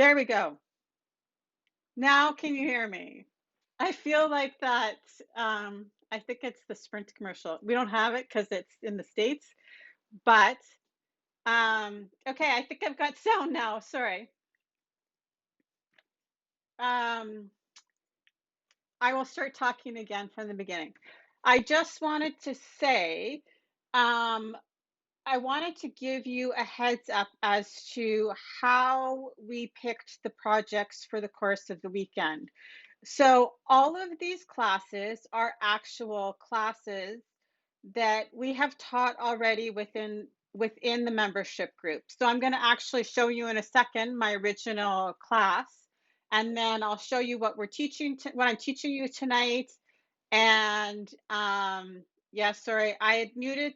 There we go. Now can you hear me? I feel like that, I think it's the Sprint commercial. We don't have it because it's in the States, but, okay, I think I've got sound now, sorry. Um, I will start talking again from the beginning. I just wanted to say, um, I wanted to give you a heads up as to how we picked the projects for the course of the weekend. So all of these classes are actual classes that we have taught already within the membership group. So I'm going to actually show you in a second my original class, and then I'll show you what we're teaching, what I'm teaching you tonight. And yeah, sorry, I mute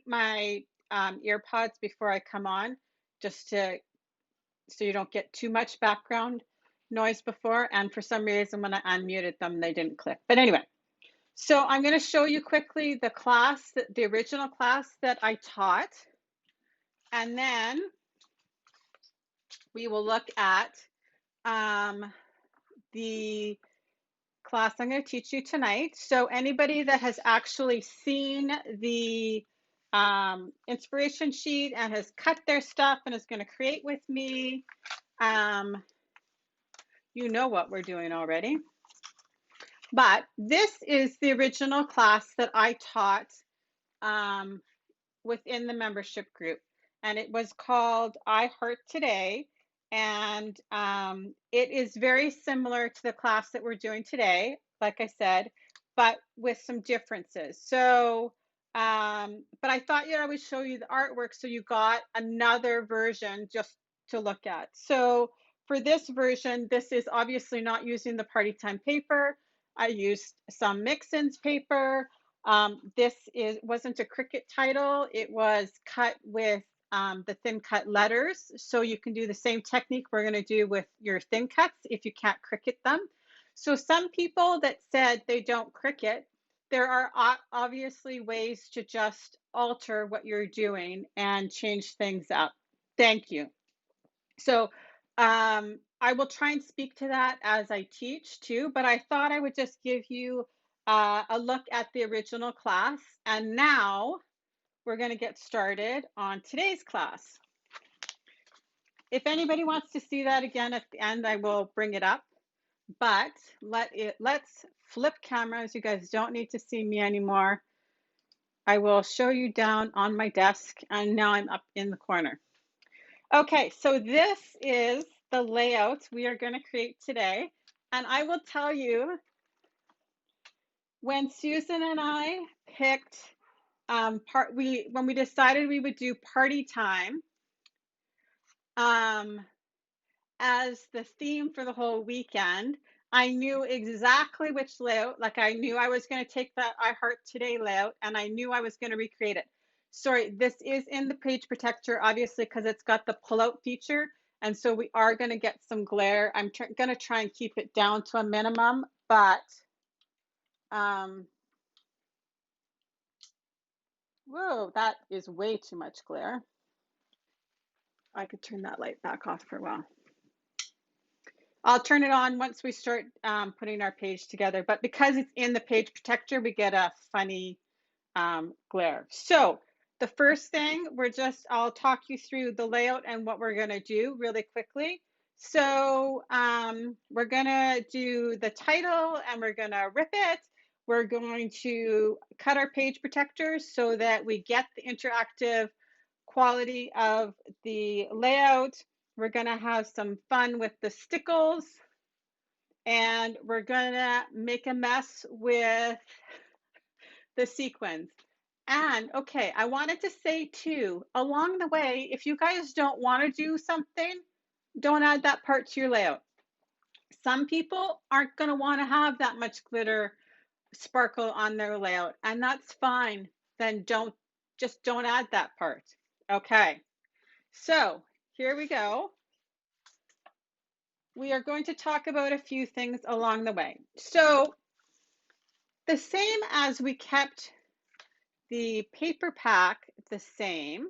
my earpods before I come on, just to so you don't get too much background noise before. And for some reason, when I unmuted them, they didn't click. But anyway, so I'm going to show you quickly the class, the original class that I taught. And then we will look at the class I'm going to teach you tonight. So anybody that has actually seen the inspiration sheet and has cut their stuff and is going to create with me, you know what we're doing already. But this is the original class that I taught within the membership group. And it was called I Heart Today. And it is very similar to the class that we're doing today, like I said, but with some differences. So, but I thought I would show you the artwork so you got another version just to look at. So for this version, this is obviously not using the party time paper. I used some mix-ins paper. This wasn't a Cricut title. It was cut with the thin cut letters. So you can do the same technique we're going to do with your thin cuts if you can't Cricut them. So some people that said they don't Cricut, there are obviously ways to just alter what you're doing and change things up. Thank you. So I will try and speak to that as I teach too, but I thought I would just give you a look at the original class. And now we're going to get started on today's class. If anybody wants to see that again at the end, I will bring it up. But let's flip cameras. You guys don't need to see me anymore. I will show you down on my desk, and now I'm up in the corner. Okay, so this is the layout we are going to create today. And I will tell you, when Susan and I picked when we decided we would do party time as the theme for the whole weekend, I knew exactly which layout. Like I knew I was going to take that I Heart Today layout, and I knew I was going to recreate it. Sorry, this is in the page protector, obviously, because it's got the pull-out feature. And so we are going to get some glare. I'm going to try and keep it down to a minimum, but whoa, that is way too much glare. I could turn that light back off for a while. I'll turn it on once we start putting our page together, but because it's in the page protector, we get a funny glare. So the first thing, I'll talk you through the layout and what we're gonna do really quickly. So we're gonna do the title and we're gonna rip it. We're going to cut our page protectors so that we get the interactive quality of the layout. We're gonna have some fun with the stickles, and we're gonna make a mess with the sequins. And okay, I wanted to say too, along the way, if you guys don't want to do something, don't add that part to your layout. Some people aren't going to want to have that much glitter sparkle on their layout, and that's fine. Then don't add that part. Okay, so here we go. We are going to talk about a few things along the way. So the same as we kept the paper pack the same,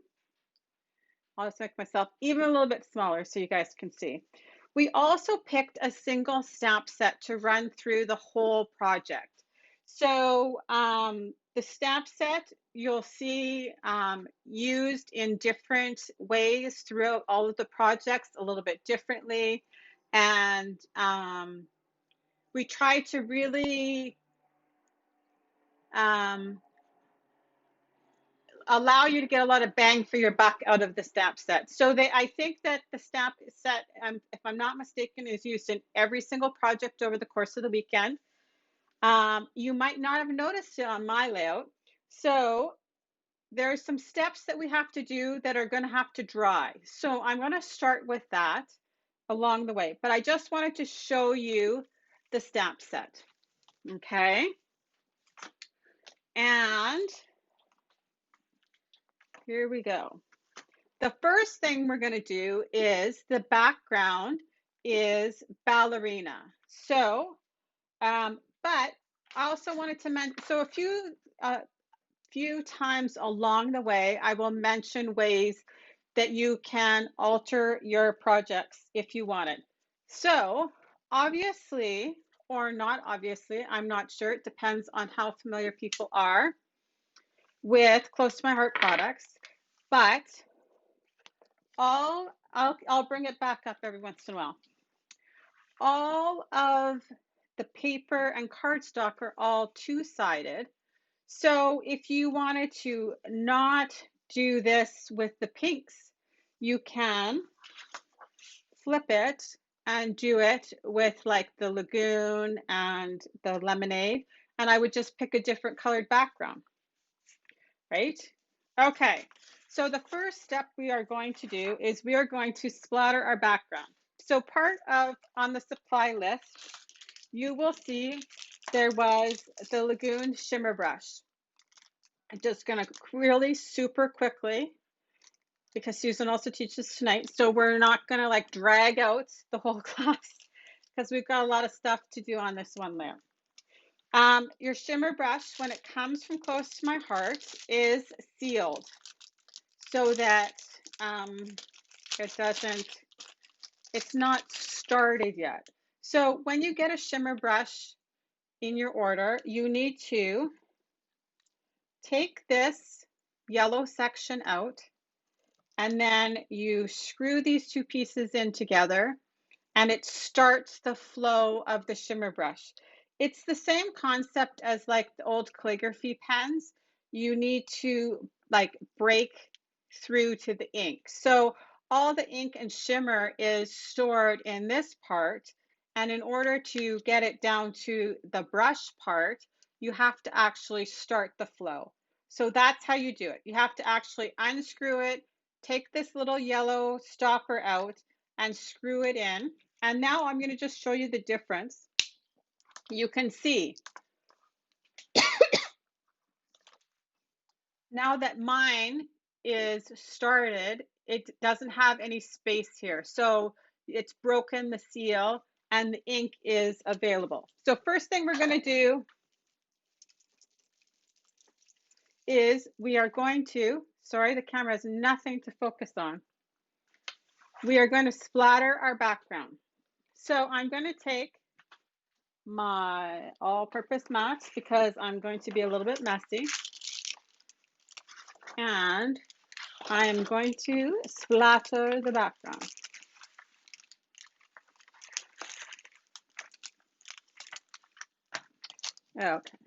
I'll just make myself even a little bit smaller so you guys can see. We also picked a single stamp set to run through the whole project. So the stamp set you'll see used in different ways throughout all of the projects a little bit differently. And we try to really allow you to get a lot of bang for your buck out of the stamp set. So I think that the stamp set, if I'm not mistaken, is used in every single project over the course of the weekend. You might not have noticed it on my layout. So there are some steps that we have to do that are going to have to dry. So I'm going to start with that along the way. But I just wanted to show you the stamp set. Okay. And here we go. The first thing we're going to do is the background is ballerina. So, but I also wanted to mention, so a few times along the way, I will mention ways that you can alter your projects if you want it. So, obviously, or not obviously, I'm not sure. It depends on how familiar people are with Close to My Heart products, but I'll bring it back up every once in a while. All of the paper and cardstock are all two-sided. So if you wanted to not do this with the pinks, you can flip it and do it with like the lagoon and the lemonade. And I would just pick a different colored background, right? Okay, so the first step we are going to do is we are going to splatter our background. So part of, on the supply list, you will see there was the Lagoon Shimmer Brush. I'm just gonna really super quickly, because Susan also teaches tonight, so we're not gonna like drag out the whole class because we've got a lot of stuff to do on this one layer. Your shimmer brush, when it comes from Close to My Heart, is sealed so that it's not started yet. So when you get a shimmer brush in your order, you need to take this yellow section out, and then you screw these two pieces in together, and it starts the flow of the shimmer brush. It's the same concept as like the old calligraphy pens. You need to like break through to the ink. So all the ink and shimmer is stored in this part. And in order to get it down to the brush part, you have to actually start the flow. So that's how you do it. You have to actually unscrew it, take this little yellow stopper out, and screw it in. And now I'm going to just show you the difference. You can see now that mine is started, it doesn't have any space here. So it's broken the seal and the ink is available. So first thing we're going to do is we are going to, sorry, the camera has nothing to focus on. We are going to splatter our background. So I'm going to take my all-purpose mats because I'm going to be a little bit messy. And I am going to splatter the background. Okay.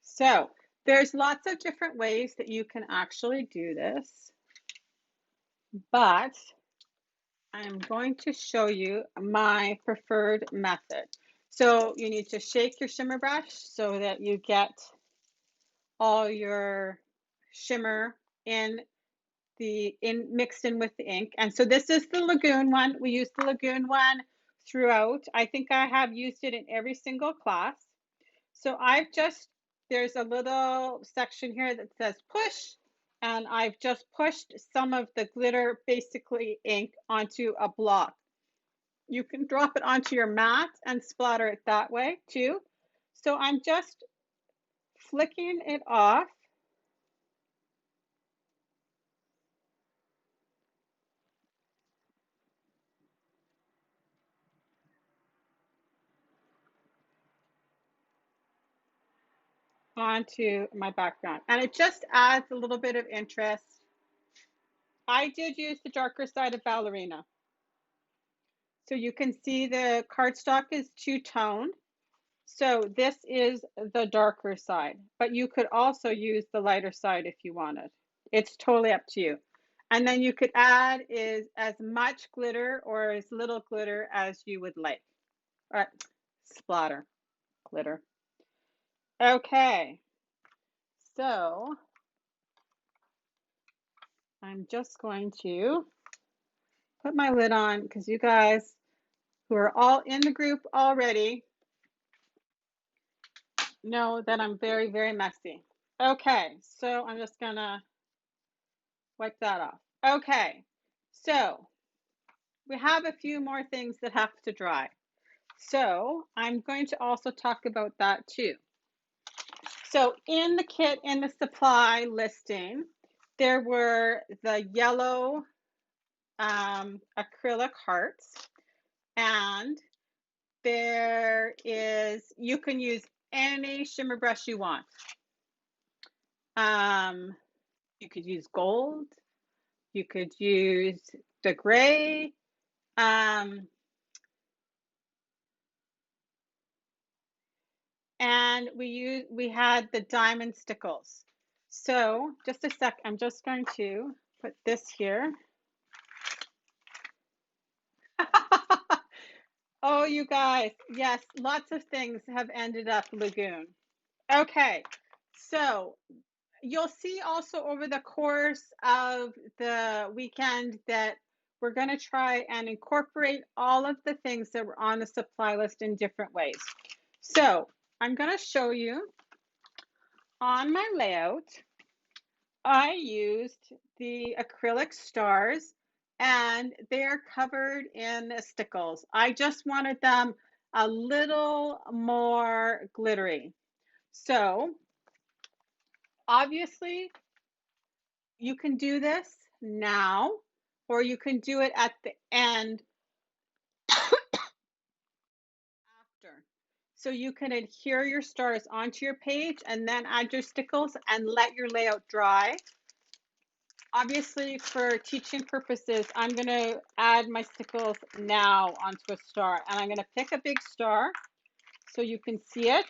So there's lots of different ways that you can actually do this, but I'm going to show you my preferred method. So you need to shake your shimmer brush so that you get all your shimmer mixed in with the ink. And so this is the Lagoon one. We use the Lagoon one throughout. I think I have used it in every single class. So there's a little section here that says push, and I've just pushed some of the glitter, basically ink, onto a block. You can drop it onto your mat and splatter it that way too. So I'm just flicking it off onto my background. And it just adds a little bit of interest. I did use the darker side of ballerina. So you can see the cardstock is two-tone. So this is the darker side, but you could also use the lighter side if you wanted. It's totally up to you. And then you could add is as much glitter or as little glitter as you would like. All right, splatter, glitter. Okay, so I'm just going to put my lid on because you guys who are all in the group already know that I'm very, very messy. Okay, so I'm just gonna wipe that off. Okay, so we have a few more things that have to dry. So I'm going to also talk about that too. So in the kit, in the supply listing, there were the yellow acrylic hearts, and there is, you can use any shimmer brush you want. You could use gold, you could use the gray, and we had the diamond stickles. So just a sec, I'm just going to put this here. Oh, you guys, yes, lots of things have ended up lagoon. Okay, so you'll see also over the course of the weekend that we're going to try and incorporate all of the things that were on the supply list in different ways. So I'm going to show you on my layout. I used the acrylic stars and they're covered in stickles. I just wanted them a little more glittery. So obviously you can do this now, or you can do it at the end after. So you can adhere your stars onto your page and then add your stickles and let your layout dry. Obviously, for teaching purposes, I'm going to add my stickles now onto a star. And I'm going to pick a big star so you can see it,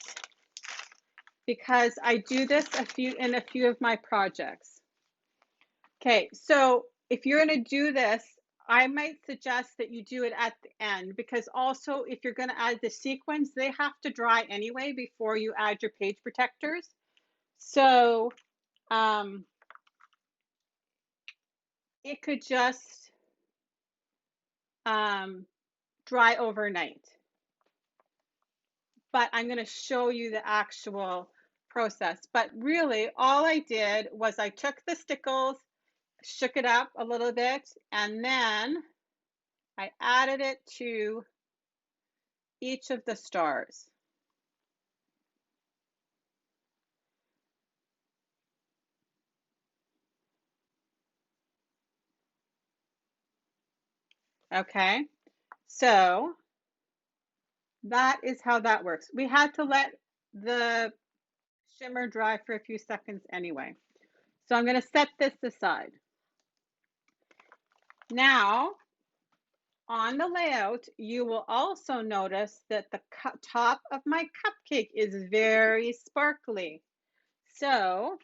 because I do this in a few of my projects. Okay, so if you're going to do this, I might suggest that you do it at the end, because also if you're going to add the sequins, they have to dry anyway before you add your page protectors. So it could just dry overnight. But I'm going to show you the actual process. But really, all I did was I took the stickles, shook it up a little bit, and then I added it to each of the stars. Okay, so that is how that works. We had to let the shimmer dry for a few seconds anyway. So I'm going to set this aside. Now, on the layout, you will also notice that the top of my cupcake is very sparkly. So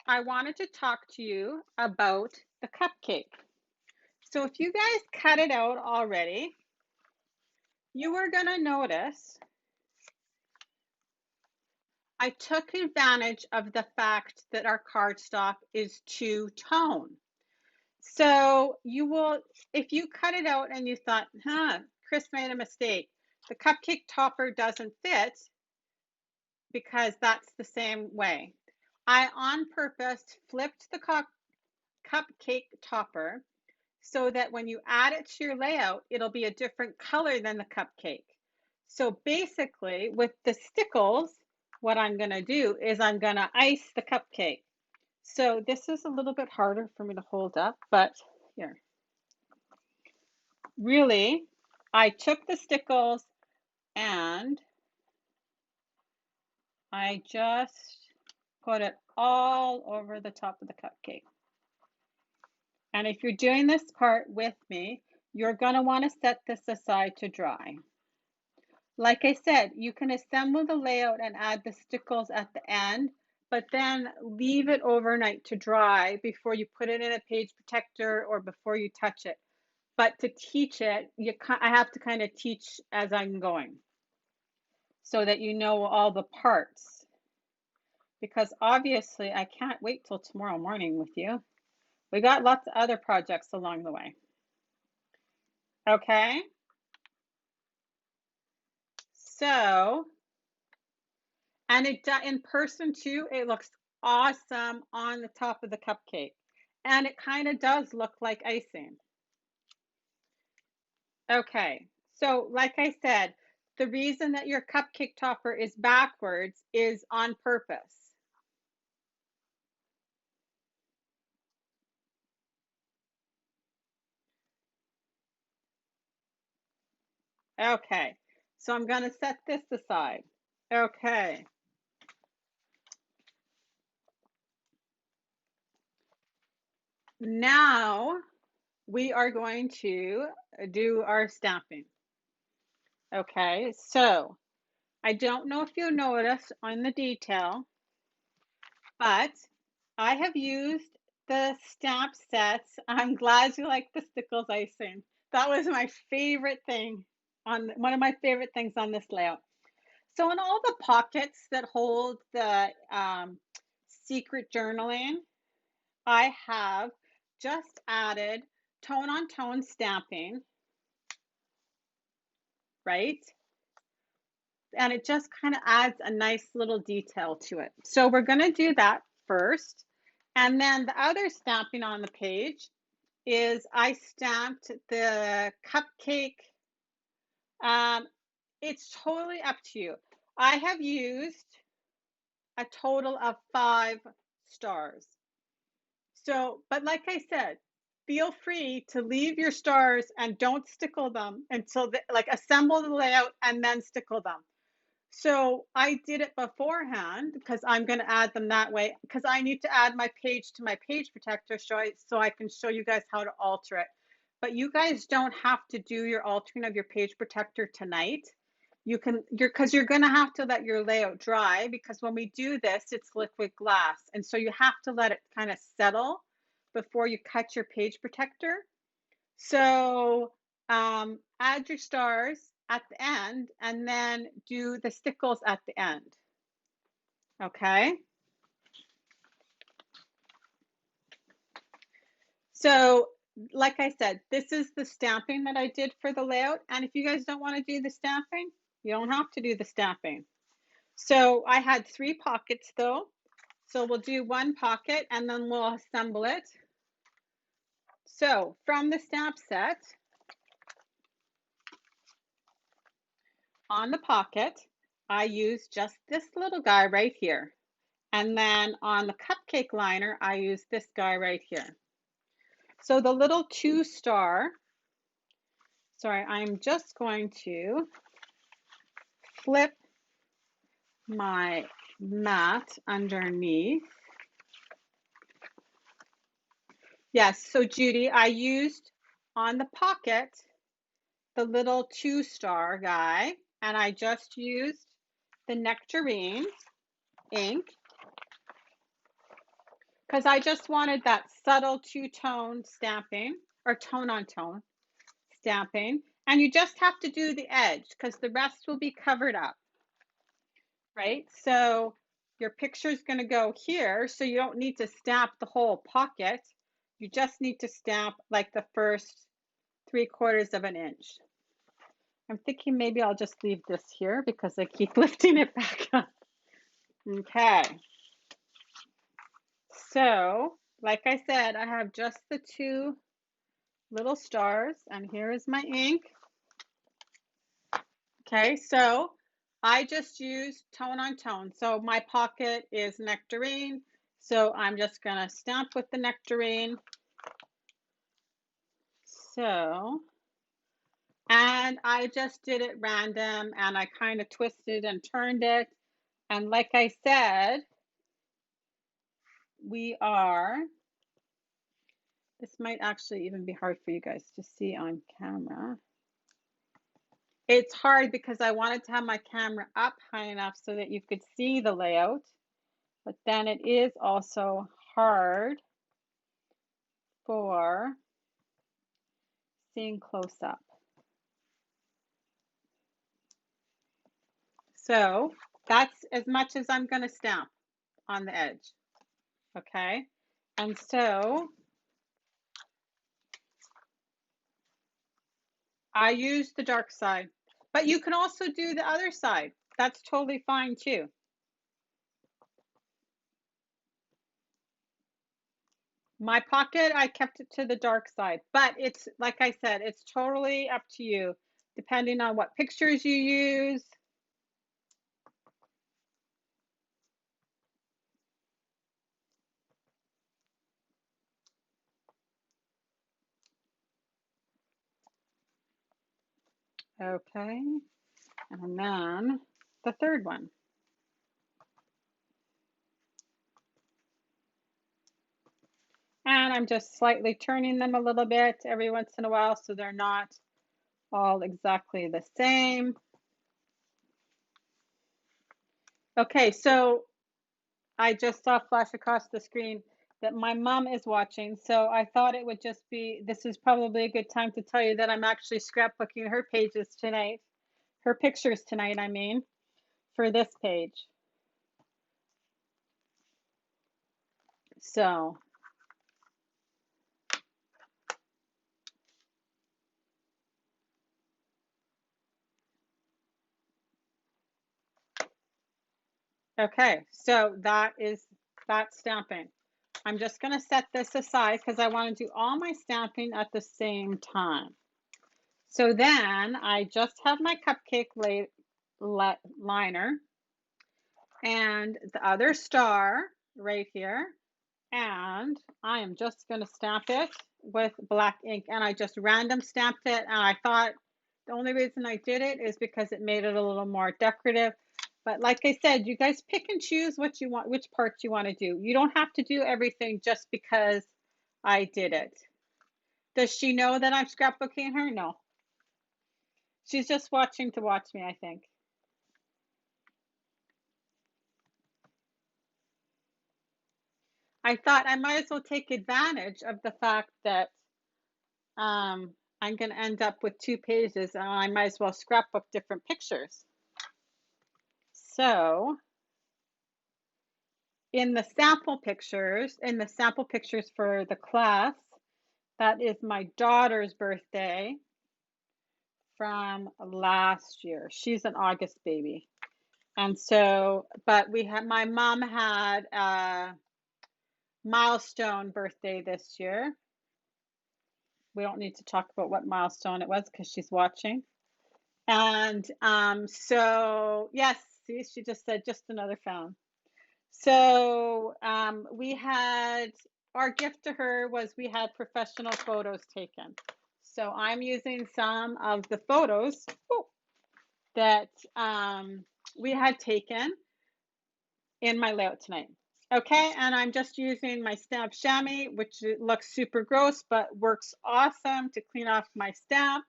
I wanted to talk to you about the cupcake. So if you guys cut it out already, you are going to notice I took advantage of the fact that our cardstock is two-tone. So you will, if you cut it out and you thought, Chris made a mistake, the cupcake topper doesn't fit because that's the same way. I on purpose flipped the cupcake topper so that when you add it to your layout, it'll be a different color than the cupcake. So basically with the stickles, what I'm gonna do is I'm gonna ice the cupcake. So this is a little bit harder for me to hold up, but here. Really, I took the stickles and I just put it all over the top of the cupcake. And if you're doing this part with me, you're going to want to set this aside to dry. Like I said, you can assemble the layout and add the stickles at the end, but then leave it overnight to dry before you put it in a page protector or before you touch it. But to teach it, I have to kind of teach as I'm going so that you know all the parts. Because obviously, I can't wait till tomorrow morning with you. We got lots of other projects along the way. Okay? So, and in person too, it looks awesome on the top of the cupcake. And it kind of does look like icing. Okay, so like I said, the reason that your cupcake topper is backwards is on purpose. Okay, so I'm going to set this aside. Okay. Now we are going to do our stamping. Okay, so I don't know if you noticed on the detail, but I have used the stamp sets. I'm glad you like the stickles icing. That was my favorite thing on one of my favorite things on this layout. So in all the pockets that hold the secret journaling, I have just added tone on tone stamping, right? And it just kind of adds a nice little detail to it. So we're going to do that first. And then the other stamping on the page is I stamped the cupcake. It's totally up to you. I have used a total of 5 stars. So, but like I said, feel free to leave your stars and don't stickle them until like assemble the layout and then stickle them. So I did it beforehand because I'm going to add them that way because I need to add my page to my page protector so I can show you guys how to alter it. But you guys don't have to do your altering of your page protector tonight. Because you're going to have to let your layout dry because when we do this, it's liquid glass. And so you have to let it kind of settle before you cut your page protector. So add your stars at the end and then do the stickles at the end. Okay. So like I said, this is the stamping that I did for the layout. And if you guys don't want to do the stamping, you don't have to do the stamping. So I had 3 pockets though. So we'll do 1 pocket and then we'll assemble it. So from the stamp set, on the pocket, I used just this little guy right here. And then on the cupcake liner, I use this guy right here. So the little 2 star, sorry, I'm just going to flip my mat underneath. Yes, so Judy, I used on the pocket the little 2 star guy, and I just used the nectarine ink because I just wanted that subtle 2-tone stamping or tone on tone stamping. And you just have to do the edge because the rest will be covered up, right? So your picture is going to go here, so you don't need to stamp the whole pocket. You just need to stamp like the first 3/4 of an inch. I'm thinking maybe I'll just leave this here because I keep lifting it back up. Okay. So, like I said, I have just the 2 little stars, and here is my ink. Okay, so I just used tone on tone. So my pocket is nectarine. So I'm just going to stamp with the nectarine. So, and I just did it random and I kind of twisted and turned it. And like I said, this might actually even be hard for you guys to see on camera. It's hard because I wanted to have my camera up high enough so that you could see the layout, but then it is also hard for seeing close up. So that's as much as I'm going to stamp on the edge, okay? And so I use the dark side, but you can also do the other side. That's totally fine too. My pocket, I kept it to the dark side, but it's like I said, it's totally up to you, depending on what pictures you use. Okay, and then the third one. And I'm just slightly turning them a little bit every once in a while so they're not all exactly the same. Okay, so I just saw flash across the screen that my mom is watching. So I thought it would just be, this is probably a good time to tell you that I'm actually scrapbooking her pages tonight, her pictures tonight, I mean, for this page. So, okay, so that's stamping. I'm just going to set this aside because I want to do all my stamping at the same time. So then I just have my cupcake liner and the other star right here. And I am just going to stamp it with black ink. And I just random stamped it. And I thought the only reason I did it is because it made it a little more decorative. But like I said, you guys pick and choose what you want, which parts you want to do. You don't have to do everything just because I did it. Does she know that I'm scrapbooking her? No. She's just watching to watch me, I think. I thought I might as well take advantage of the fact that I'm going to end up with 2 pages and I might as well scrapbook different pictures. So in the sample pictures for the class, that is my daughter's birthday from last year. She's an August baby. And so, but my mom had a milestone birthday this year. We don't need to talk about what milestone it was because she's watching. And so, yes, see, she just said just another phone. So we had, our gift to her was we had professional photos taken. So I'm using some of the photos that we had taken in my layout tonight. Okay, and I'm just using my stamp chamois, which looks super gross, but works awesome to clean off my stamp.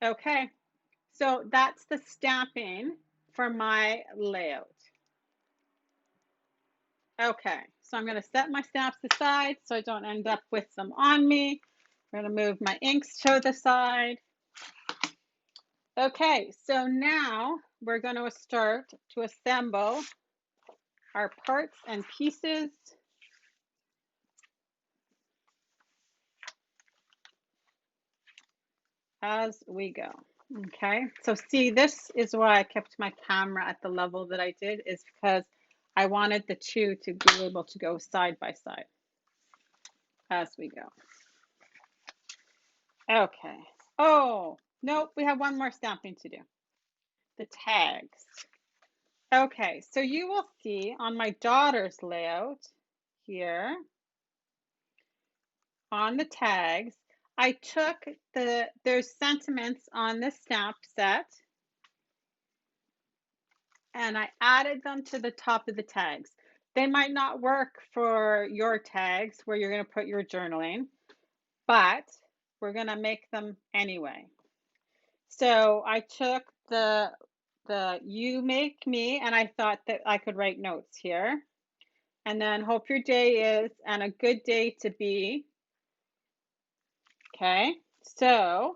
Okay, so that's the stamping for my layout. Okay, so I'm going to set my stamps aside so I don't end up with them on me. I'm going to move my inks to the side. Okay, so now we're going to start to assemble our parts and pieces. As we go. Okay, so see, this is why I kept my camera at the level that I did, is because I wanted the two to be able to go side by side as we go. Okay. Oh, nope, we have one more stamping to do. The tags. Okay, so you will see on my daughter's layout here, on the tags, I took there's sentiments on the stamp set. and I added them to the top of the tags. They might not work for your tags where you're going to put your journaling, but we're going to make them anyway. So I took the you make me, and I thought that I could write notes here. And then hope your day is and a good day to be. Okay, so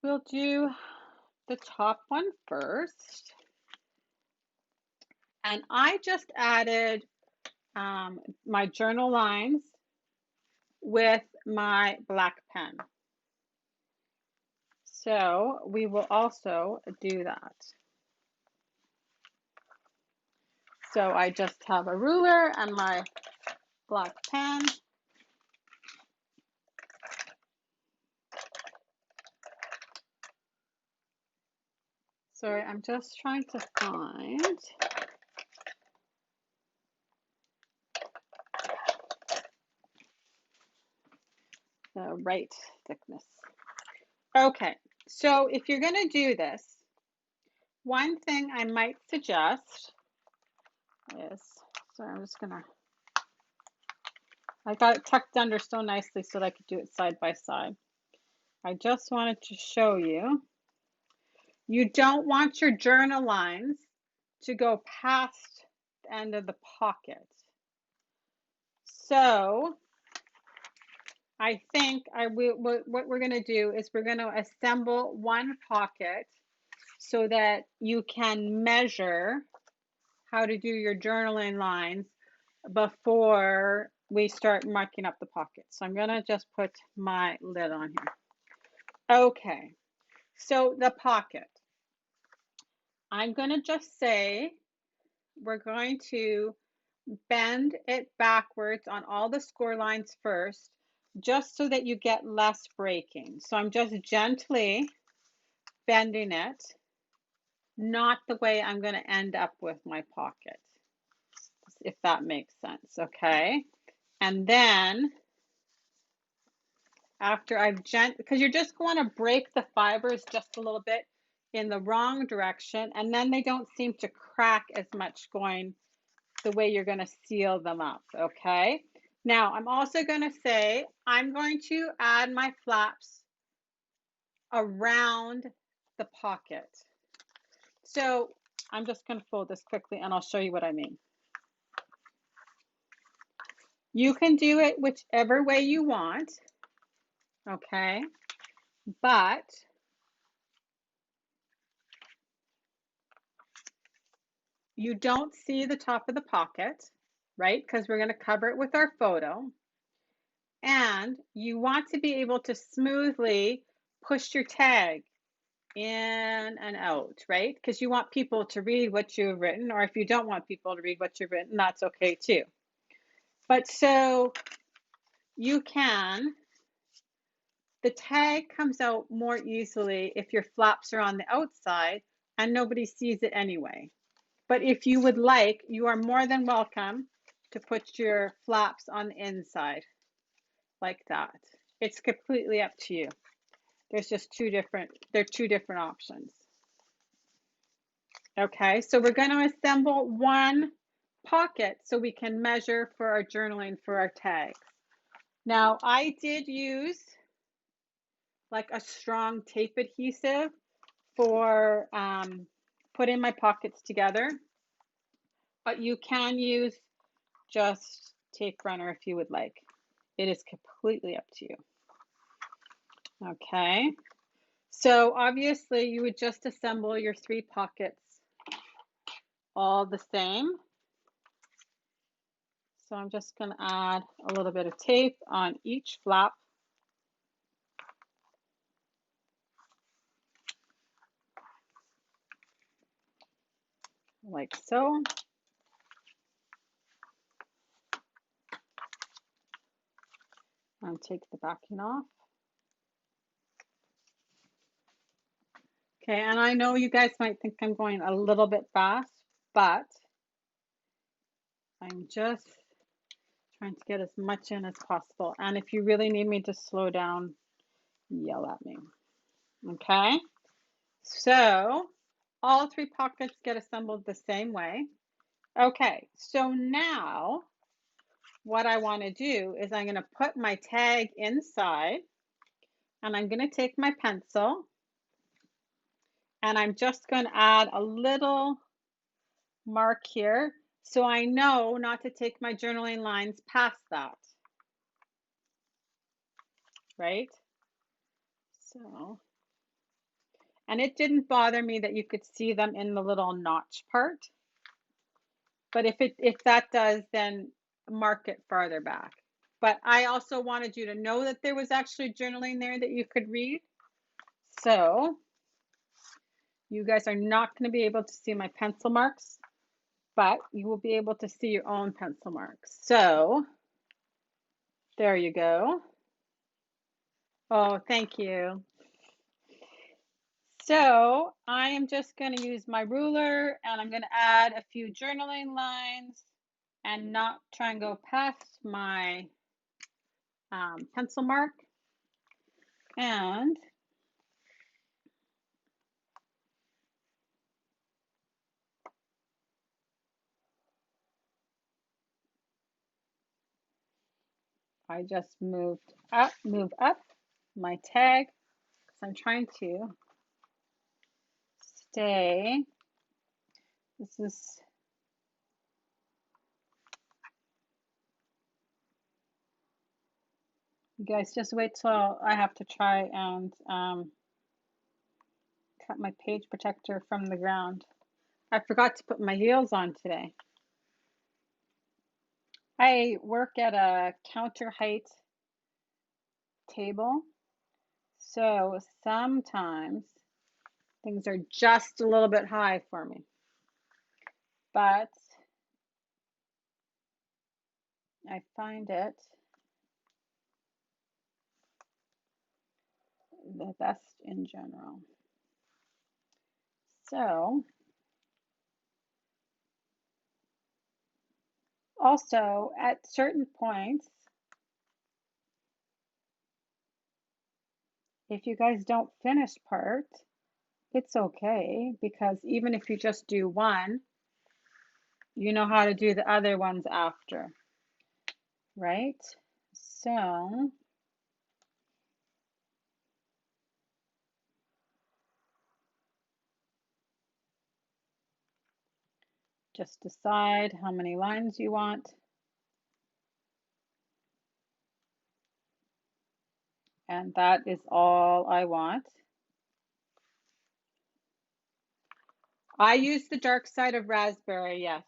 we'll do the top one first. And I just added my journal lines with my black pen. So we will also do that. So I just have a ruler and my black pen. Sorry, I'm just trying to find the right thickness. Okay, so if you're going to do this, one thing I might suggest is, sorry, I'm just going to, I got it tucked under so nicely so that I could do it side by side. I just wanted to show you, you don't want your journal lines to go past the end of the pocket. So I think what we're going to do is we're going to assemble one pocket so that you can measure how to do your journaling lines before we start marking up the pockets. So I'm going to just put my lid on here. Okay, so the pocket. I'm going to just say we're going to bend it backwards on all the score lines first, just so that you get less breaking. So I'm just gently bending it, not the way I'm going to end up with my pocket, if that makes sense, okay? And then after I've because you're just going to break the fibers just a little bit in the wrong direction, and then they don't seem to crack as much going the way you're going to seal them up, okay? Now, I'm also going to say I'm going to add my flaps around the pocket. So I'm just going to fold this quickly and I'll show you what I mean. You can do it whichever way you want, okay? But you don't see the top of the pocket, right? Because we're going to cover it with our photo. And you want to be able to smoothly push your tag in and out, right? Because you want people to read what you've written, or if you don't want people to read what you've written, that's okay too. But so you can, the tag comes out more easily if your flaps are on the outside and nobody sees it anyway. But if you would like, you are more than welcome to put your flaps on the inside like that. It's completely up to you. There's just two different options. Okay, so we're going to assemble one pocket so we can measure for our journaling for our tags. Now, I did use like a strong tape adhesive for putting my pockets together, but you can use just tape runner if you would like. It is completely up to you. Okay, so obviously you would just assemble your three pockets all the same. So I'm just going to add a little bit of tape on each flap. Like so. And take the backing off. Okay, and I know you guys might think I'm going a little bit fast, but I'm just trying to get as much in as possible. And if you really need me to slow down, yell at me. Okay, so All three pockets get assembled the same way. Okay, so now what I want to do is I'm going to put my tag inside, and I'm going to take my pencil, and I'm just going to add a little mark here so I know not to take my journaling lines past that, right? So, and it didn't bother me that you could see them in the little notch part, but if that does, then mark it farther back. But I also wanted you to know that there was actually journaling there that you could read. So you guys are not going to be able to see my pencil marks, but you will be able to see your own pencil marks. So there you go. Oh, thank you. So I am just going to use my ruler, and I'm going to add a few journaling lines and not try and go past my pencil mark. And I just move up my tag. So I'm trying to stay. This is, you guys just wait till I have to try and cut my page protector from the ground. I forgot to put my heels on today. I work at a counter height table, so sometimes things are just a little bit high for me. But I find it the best in general. So also at certain points, if you guys don't finish part, it's okay, because even if you just do one, you know how to do the other ones after, right? So just decide how many lines you want. And that is all I want. I use the dark side of raspberry, yes.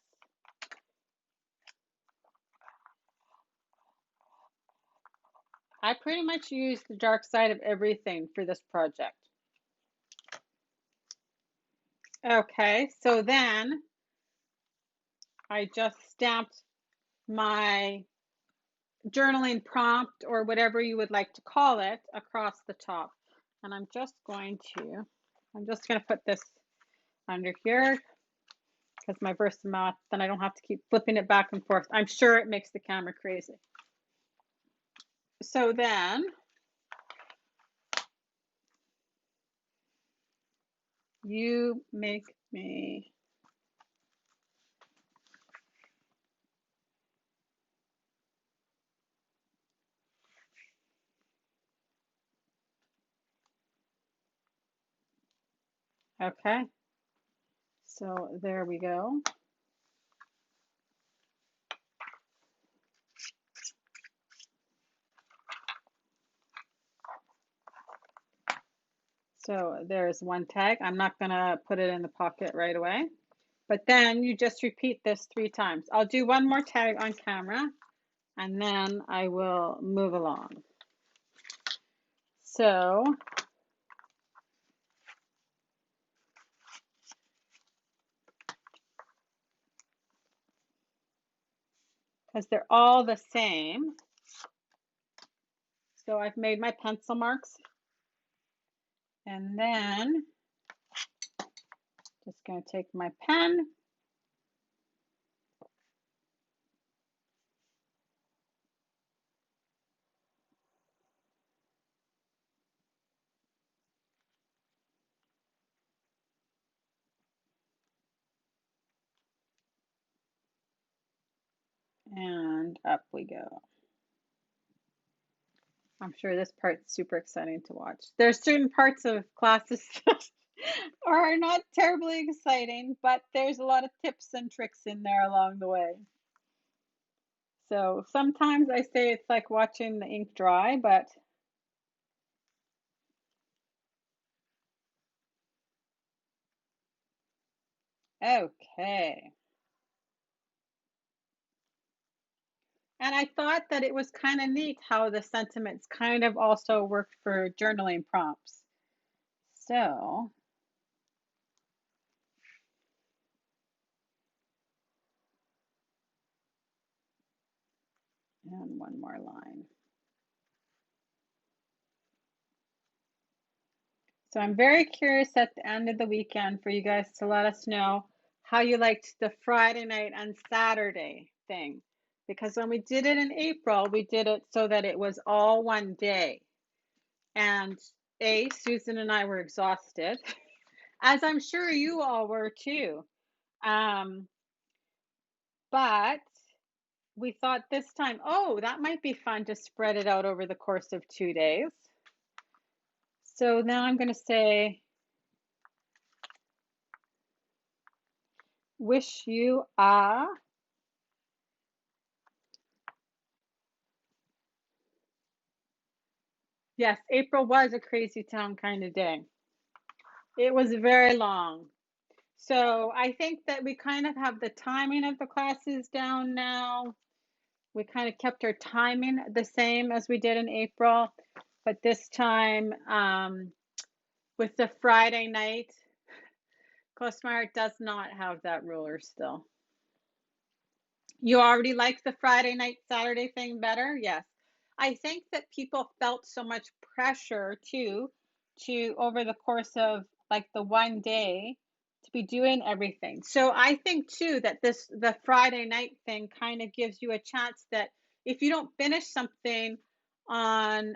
I pretty much use the dark side of everything for this project. Okay, so then I just stamped my journaling prompt, or whatever you would like to call it, across the top. And I'm just going to put this under here because my Versamat, then I don't have to keep flipping it back and forth. I'm sure it makes the camera crazy. So then you make me okay. So there we go. So there's one tag. I'm not going to put it in the pocket right away, but then you just repeat this 3 times. I'll do one more tag on camera, and then I will move along. So because they're all the same, so I've made my pencil marks, and then just going to take my pen up we go. I'm sure this part's super exciting to watch. There's certain parts of classes that are not terribly exciting, but there's a lot of tips and tricks in there along the way. So sometimes I say it's like watching the ink dry, but okay. And I thought that it was kind of neat how the sentiments kind of also worked for journaling prompts. So, and one more line. So I'm very curious at the end of the weekend for you guys to let us know how you liked the Friday night and Saturday thing. Because when we did it in April, we did it so that it was all one day. And Susan and I were exhausted, as I'm sure you all were too. Um, but we thought this time, oh, that might be fun to spread it out over the course of 2 days. So now I'm going to say, wish you a, yes, April was a crazy town kind of day. It was very long. So I think that we kind of have the timing of the classes down now. We kind of kept our timing the same as we did in April, but this time with the Friday night, Close My Heart does not have that ruler still. You already like the Friday night, Saturday thing better? Yes. I think that people felt so much pressure too to over the course of like the one day to be doing everything. So I think too that the Friday night thing kind of gives you a chance that if you don't finish something on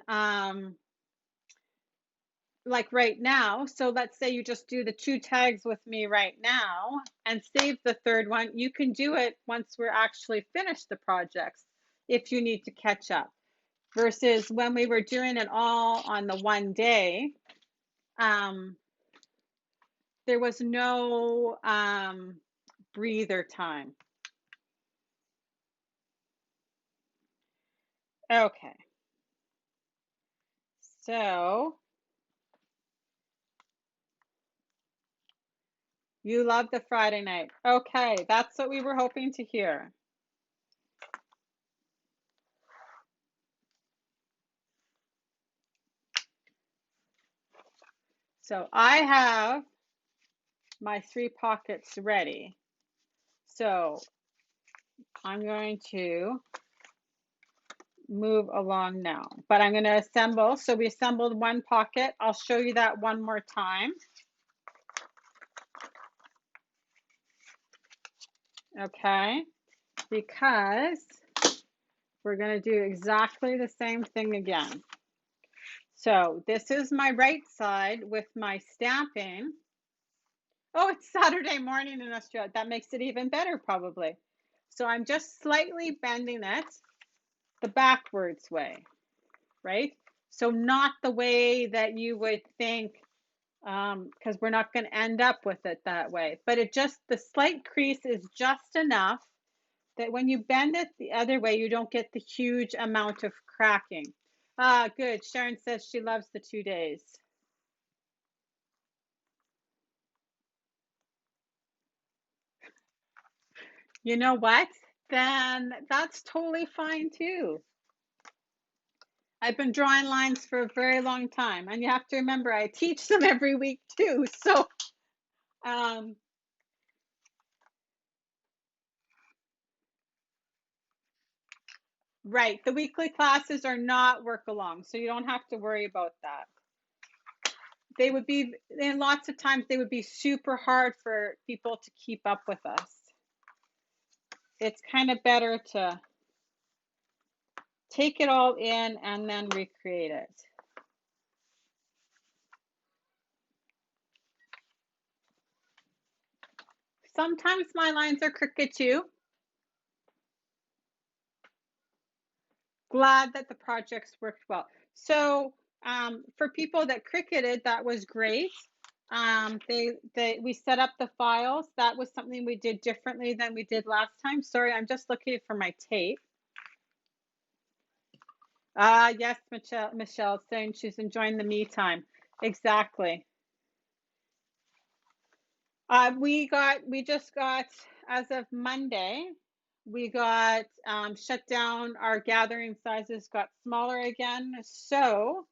like right now, so let's say you just do the 2 tags with me right now and save the third one, you can do it once we're actually finished the projects if you need to catch up. Versus when we were doing it all on the one day, there was no breather time. Okay, so you love the Friday night. Okay, that's what we were hoping to hear. So I have my 3 pockets ready. So I'm going to move along now, but I'm going to assemble. So we assembled one pocket. I'll show you that one more time. Okay, because we're going to do exactly the same thing again. So this is my right side with my stamping. Oh, it's Saturday morning in Australia. That makes it even better, probably. So I'm just slightly bending it the backwards way, right? So not the way that you would think, because we're not going to end up with it that way. But it just, the slight crease is just enough that when you bend it the other way, you don't get the huge amount of cracking. Ah, good. Sharon says she loves the 2 days. You know what? Then that's totally fine too. I've been drawing lines for a very long time, and you have to remember I teach them every week too. So, um, right, the weekly classes are not work along, so you don't have to worry about that. They would be, and lots of times they would be super hard for people to keep up with us. It's kind of better to take it all in and then recreate it. Sometimes my lines are crooked too. glad that the projects worked well. So for people that cricketed, that was great. We set up the files. That was something we did differently than we did last time. Sorry, I'm just looking for my tape. Yes, Michelle saying she's enjoying the me time. Exactly. We just got, as of Monday, we got shut down. Our gathering sizes got smaller again. So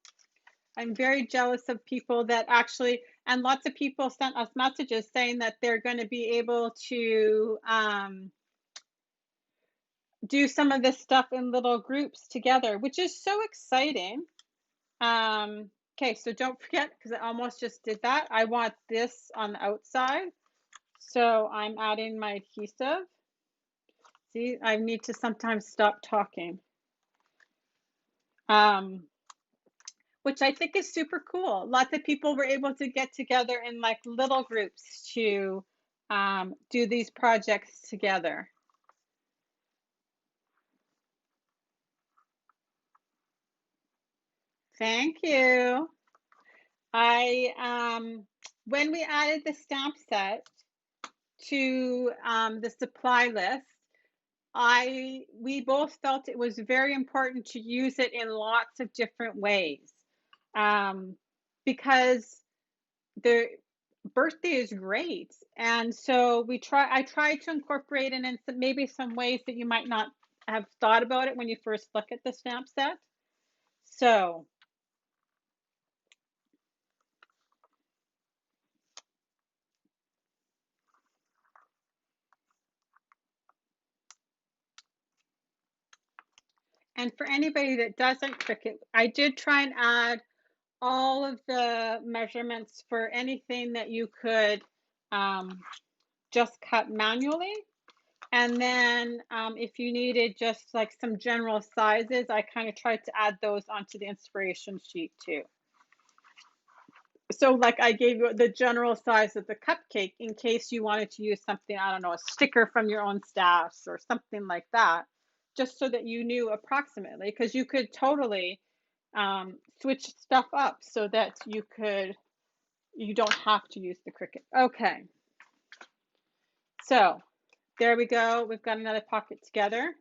I'm very jealous of people that actually, and lots of people sent us messages saying that they're going to be able to do some of this stuff in little groups together, which is so exciting. Okay, so don't forget, because I almost just did that. I want this on the outside. So I'm adding my adhesive. See, I need to sometimes stop talking. Which I think is super cool. Lots of people were able to get together in like little groups to do these projects together. Thank you. When we added the stamp set to the supply list, we both felt it was very important to use it in lots of different ways, because the birthday is great, and so I tried to incorporate it in maybe some ways that you might not have thought about it when you first look at the stamp set. So and for anybody that doesn't Cricut, I did try and add all of the measurements for anything that you could just cut manually. And then if you needed just like some general sizes, I kind of tried to add those onto the inspiration sheet too. So like I gave you the general size of the cupcake in case you wanted to use something, I don't know, a sticker from your own stash or something like that, just so that you knew approximately, because you could totally switch stuff up so that you don't have to use the Cricut. Okay, so there we go. We've got another pocket together.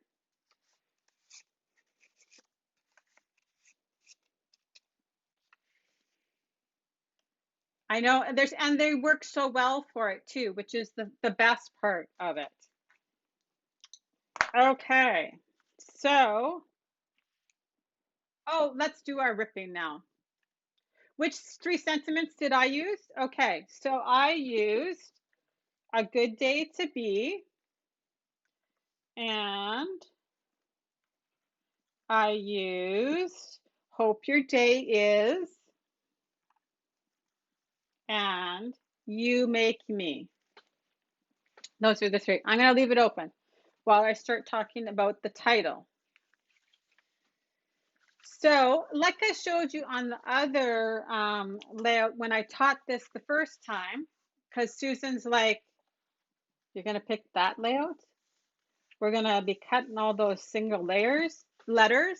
I know and they work so well for it too, which is the best part of it. Okay, so, oh, let's do our ripping now. Which 3 sentiments did I use? Okay, so I used a good day to be, and I used hope your day is, and you make me. Those are the 3. I'm going to leave it open while I start talking about the title. So, like I showed you on the other layout when I taught this the first time, because Susan's like, you're going to pick that layout? We're going to be cutting all those single letters.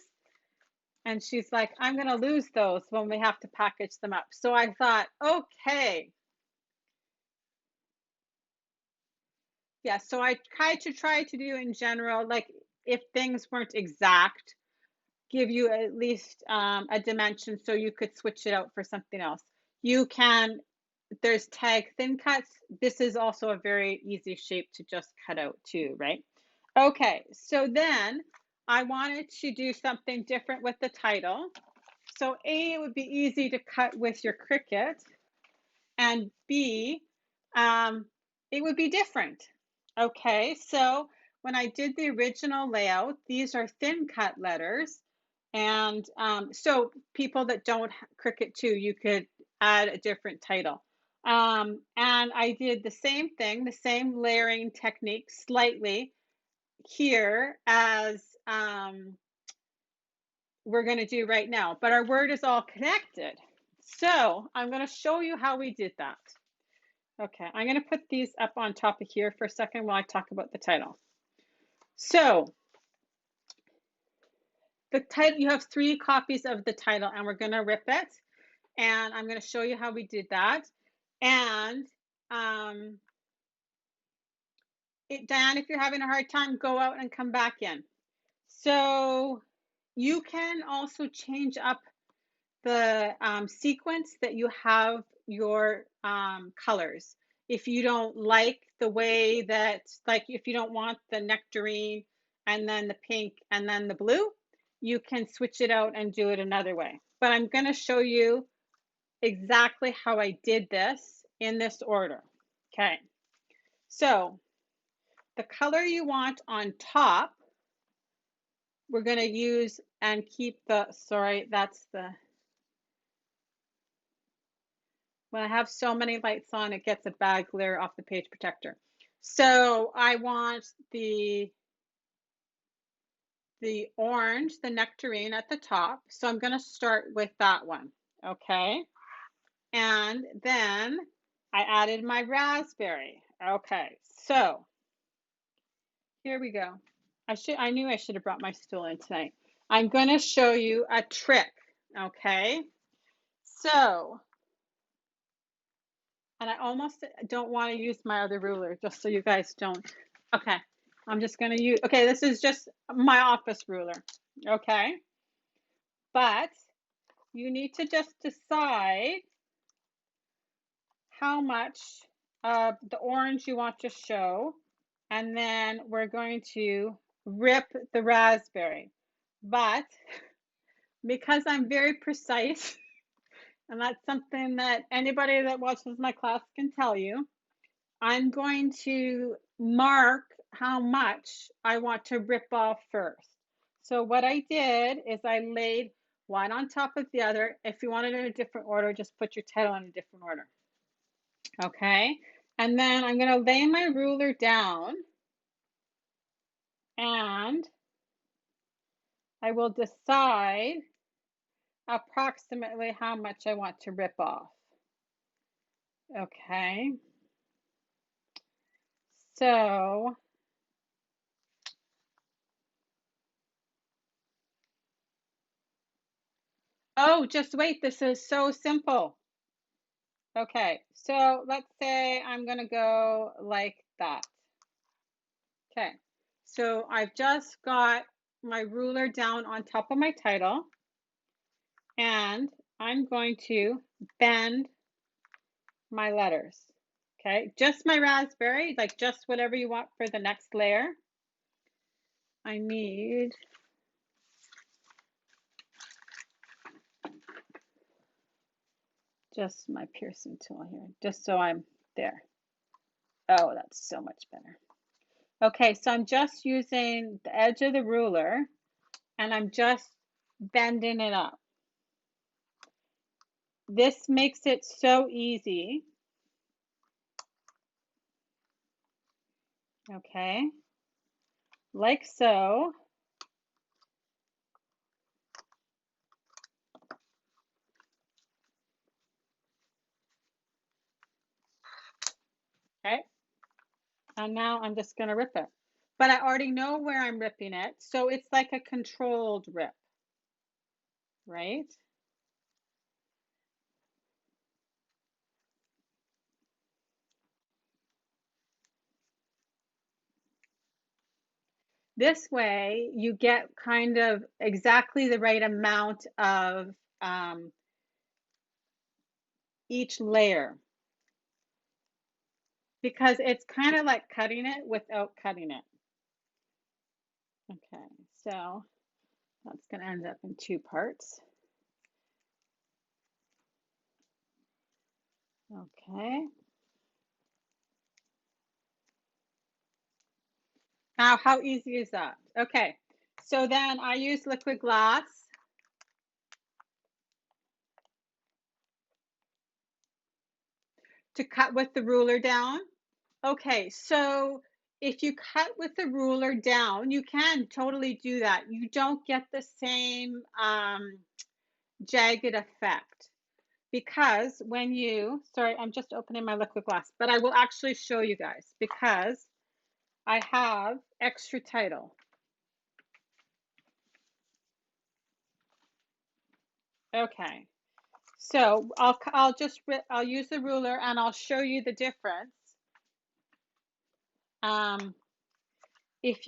And she's like, I'm going to lose those when we have to package them up. So I thought, okay. Yeah, so I tried to do in general, like if things weren't exact, give you at least a dimension so you could switch it out for something else. You can, there's tag thin cuts. This is also a very easy shape to just cut out too, right? Okay, so then I wanted to do something different with the title. So A, it would be easy to cut with your Cricut, and B, it would be different. Okay, so when I did the original layout, these are thin cut letters. And so people that don't Cricut too, you could add a different title. And I did the same thing, the same layering technique slightly here as we're going to do right now, but our word is all connected. So I'm going to show you how we did that. Okay, I'm going to put these up on top of here for a second while I talk about the title. So The title, you have 3 copies of the title, and we're going to rip it. And I'm going to show you how we did that. And Diane, if you're having a hard time, go out and come back in. So you can also change up the sequence that you have your colors. If you don't like the way that, like if you don't want the nectarine and then the pink and then the blue, you can switch it out and do it another way. But I'm going to show you exactly how I did this in this order. Okay, so the color you want on top, we're going to use and keep the, sorry, that's the, when I have so many lights on, it gets a bad glare off the page protector. So I want the orange, the nectarine at the top. So I'm going to start with that one. Okay. And then I added my raspberry. Okay. So here we go. I knew I should have brought my stool in tonight. I'm going to show you a trick. Okay. So, and I almost don't want to use my other ruler, just so you guys don't. Okay, I'm just going to use, okay, this is just my office ruler. Okay, but you need to just decide how much of the orange you want to show, and then we're going to rip the raspberry. But because I'm very precise, and that's something that anybody that watches my class can tell you, I'm going to mark how much I want to rip off first. So what I did is I laid one on top of the other. If you want it in a different order, just put your title in a different order. Okay, and then I'm going to lay my ruler down and I will decide approximately how much I want to rip off. Okay, so oh, just wait, this is so simple. Okay, so let's say I'm going to go like that. Okay, so I've just got my ruler down on top of my title, and I'm going to bend my letters. Okay, just my raspberry, like just whatever you want for the next layer. I need just my piercing tool here, just so I'm there. Oh, that's so much better. Okay, so I'm just using the edge of the ruler and I'm just bending it up. This makes it so easy. Okay, like so. Okay, and now I'm just going to rip it. But I already know where I'm ripping it, so it's like a controlled rip, right? This way, you get kind of exactly the right amount of each layer, because it's kind of like cutting it without cutting it. Okay, so that's going to end up in 2 parts. Okay. Now, how easy is that? Okay, so then I use liquid glass. To cut with the ruler down. Okay, so if you cut with the ruler down, you can totally do that. You don't get the same jagged effect because when you, sorry, I'm just opening my liquid glass, but I will actually show you guys because I have extra title. Okay. So I'll use the ruler and I'll show you the difference. Um, if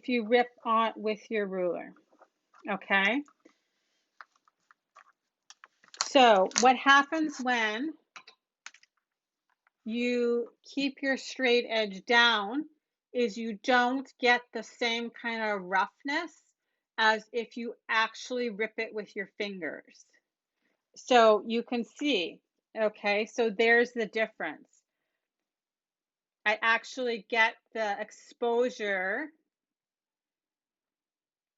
you rip on with your ruler, okay? So what happens when you keep your straight edge down is you don't get the same kind of roughness as if you actually rip it with your fingers. So you can see, okay, so there's the difference. I actually get the exposure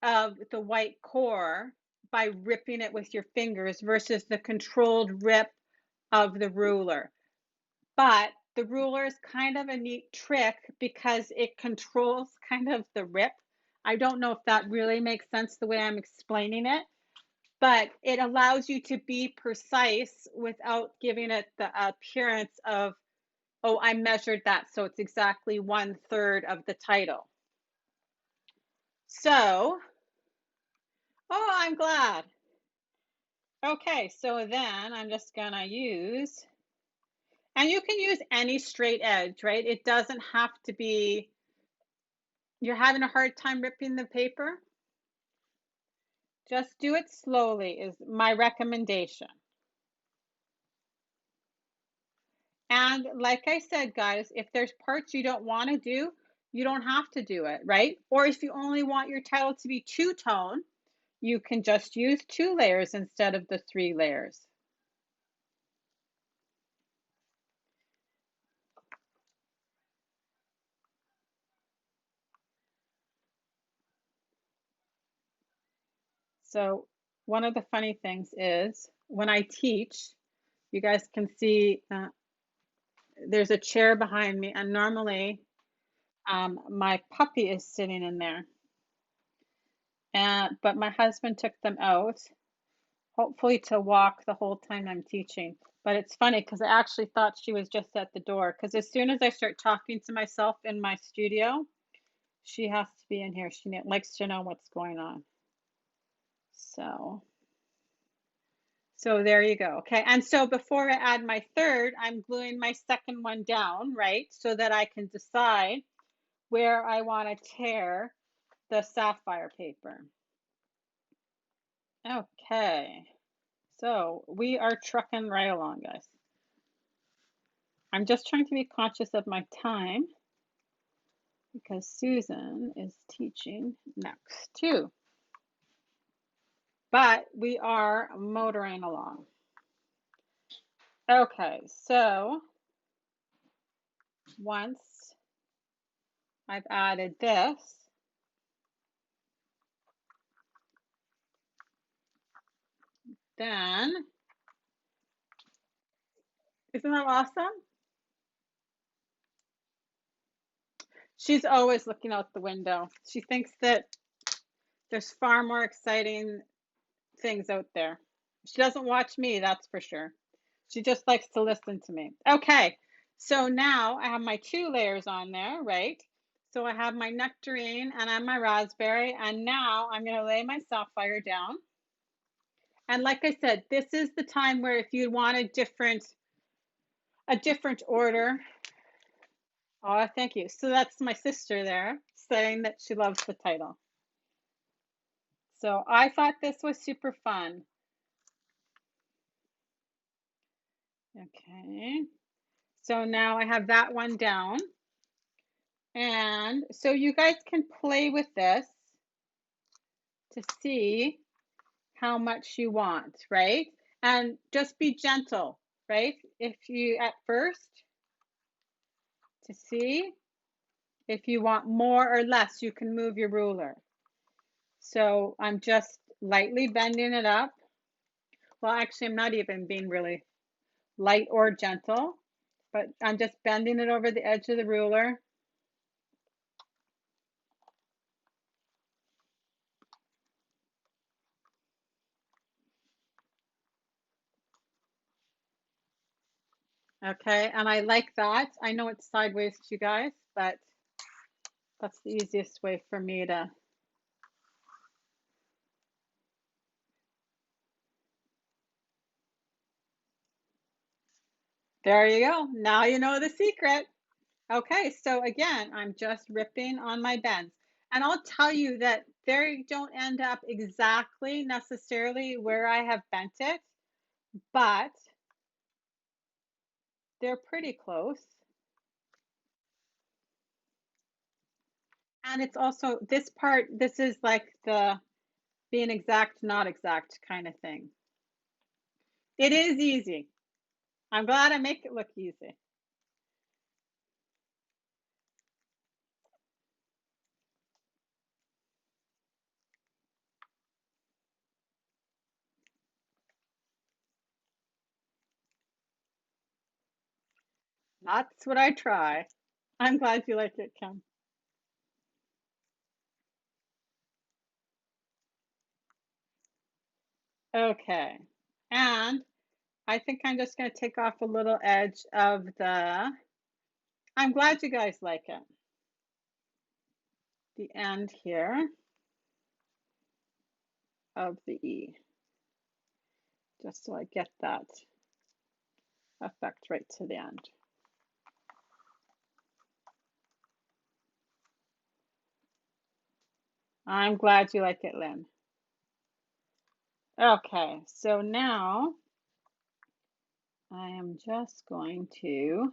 of the white core by ripping it with your fingers versus the controlled rip of the ruler. But the ruler is kind of a neat trick because it controls kind of the rip. I don't know if that really makes sense the way I'm explaining it, but it allows you to be precise without giving it the appearance of, oh, I measured that, so it's exactly 1/3 of the title. So, oh, I'm glad. Okay, so then I'm just gonna use, and you can use any straight edge, right? It doesn't have to be, you're having a hard time ripping the paper? Just do it slowly is my recommendation. And like I said, guys, if there's parts you don't want to do, you don't have to do it, right? Or if you only want your title to be two-tone, you can just use 2 layers instead of the 3 layers. So one of the funny things is when I teach, you guys can see there's a chair behind me, and normally my puppy is sitting in there. But my husband took them out, hopefully to walk the whole time I'm teaching. But it's funny because I actually thought she was just at the door. Because as soon as I start talking to myself in my studio, she has to be in here. She likes to know what's going on. So there you go. Okay, and so before I add my third, I'm gluing my second one down, right? So that I can decide where I want to tear the sapphire paper. Okay, so we are trucking right along, guys. I'm just trying to be conscious of my time because Susan is teaching next too. But we are motoring along. Okay, so once I've added this, then, isn't that awesome? She's always looking out the window. She thinks that there's far more exciting things out there. She doesn't watch me, that's for sure. She just likes to listen to me. Okay, so now I have my 2 layers on there, right? So I have my nectarine and I have my raspberry, and now I'm going to lay my sapphire down. And like I said, this is the time where if you want a different order. Oh, thank you. So that's my sister there saying that she loves the title. So I thought this was super fun. Okay. So now I have that one down. And so you guys can play with this to see how much you want, right? And just be gentle, right? If you at first to see if you want more or less, you can move your ruler. So I'm just lightly bending it up. Well, actually, I'm not even being really light or gentle, but I'm just bending it over the edge of the ruler. Okay, and I like that. I know it's sideways to you guys, but that's the easiest way for me to. There you go. Now you know the secret. Okay, so again, I'm just ripping on my bends. And I'll tell you that they don't end up exactly necessarily where I have bent it, but they're pretty close. And it's also this part, this is like the being exact, not exact kind of thing. It is easy. I'm glad I make it look easy. That's what I try. I'm glad you like it, Kim. Okay. And I think I'm just going to take off a little edge of the, I'm glad you guys like it. The end here of the E, just so I get that effect right to the end. I'm glad you like it, Lynn. Okay, so now I am just going to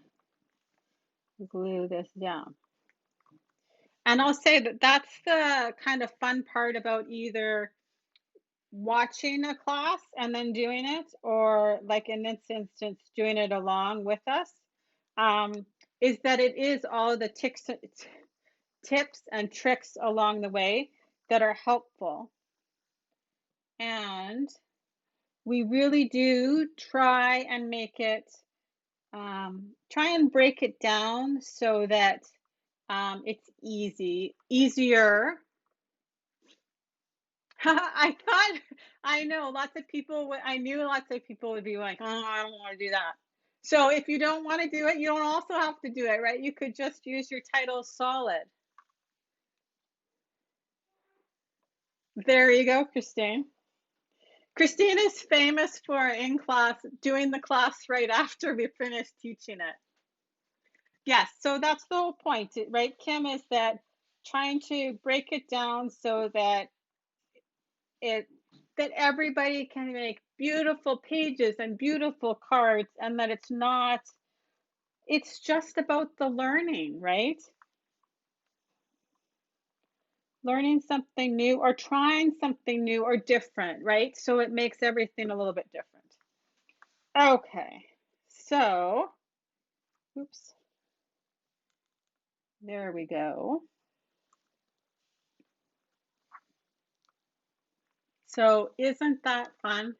glue this down. And I'll say that that's the kind of fun part about either watching a class and then doing it, or like in this instance, doing it along with us, um, is that it is all the tips and tricks along the way that are helpful. And we really do try and make it, try and break it down so that it's easier. I thought, I know lots of people, I knew lots of people would be like, oh, I don't want to do that. So if you don't want to do it, you don't also have to do it, right? You could just use your title solid. There you go, Christine. Christine is famous for in class, doing the class right after we finish teaching it. Yes, so that's the whole point, right, Kim, is that trying to break it down so that it that everybody can make beautiful pages and beautiful cards, and that it's just about the learning, right? Learning something new or trying something new or different, right? So it makes everything a little bit different. Okay, so, oops, there we go. So isn't that fun?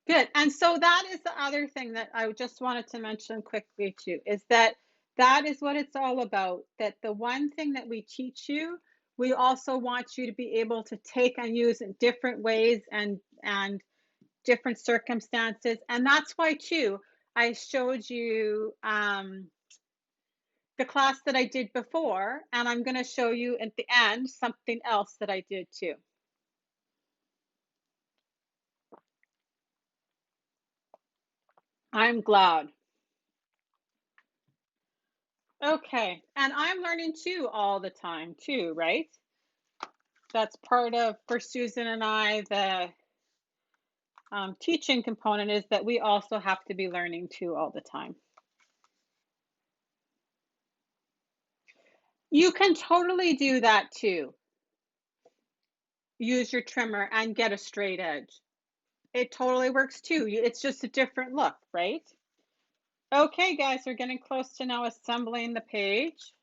Good. And so that is the other thing that I just wanted to mention quickly too, is that that is what it's all about. That the one thing that we teach you, we also want you to be able to take and use in different ways and different circumstances. And that's why too, I showed you the class that I did before, and I'm going to show you at the end something else that I did too. I'm glad. Okay, and I'm learning too all the time too, right? That's part of, for Susan and I, the teaching component is that we also have to be learning too all the time. You can totally do that too. Use your trimmer and get a straight edge. It totally works too. It's just a different look, right? Okay, guys, we're getting close to now assembling the page.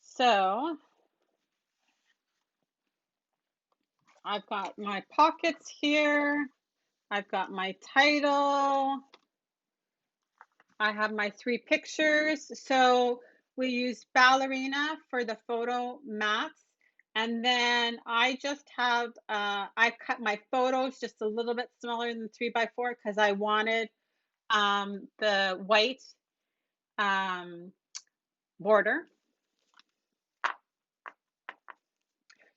So I've got my pockets here. I've got my title. I have my 3 pictures. So we use ballerina for the photo mats. And then I just have, I cut my photos just a little bit smaller than 3x4 because I wanted the white border.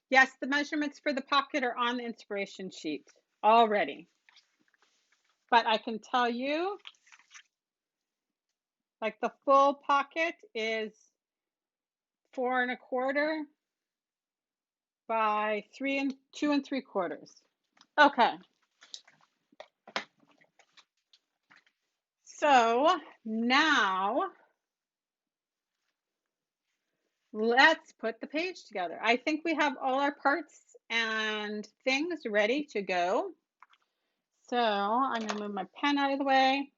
Yes, the measurements for the pocket are on the inspiration sheet already. But I can tell you, like the full pocket is 4 1/4 by 2 3/4. Okay, so now let's put the page together. I think we have all our parts and things ready to go. So I'm going to move my pen out of the way.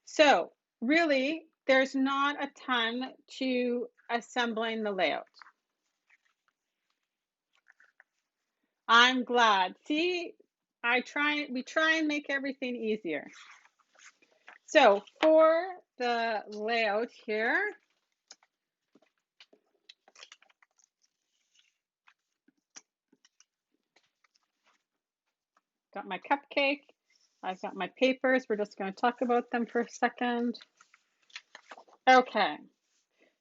So really, there's not a ton to assembling the layout. I'm glad. See, we try and make everything easier. So for the layout here, got my cupcake. I've got my papers. We're just going to talk about them for a second. Okay,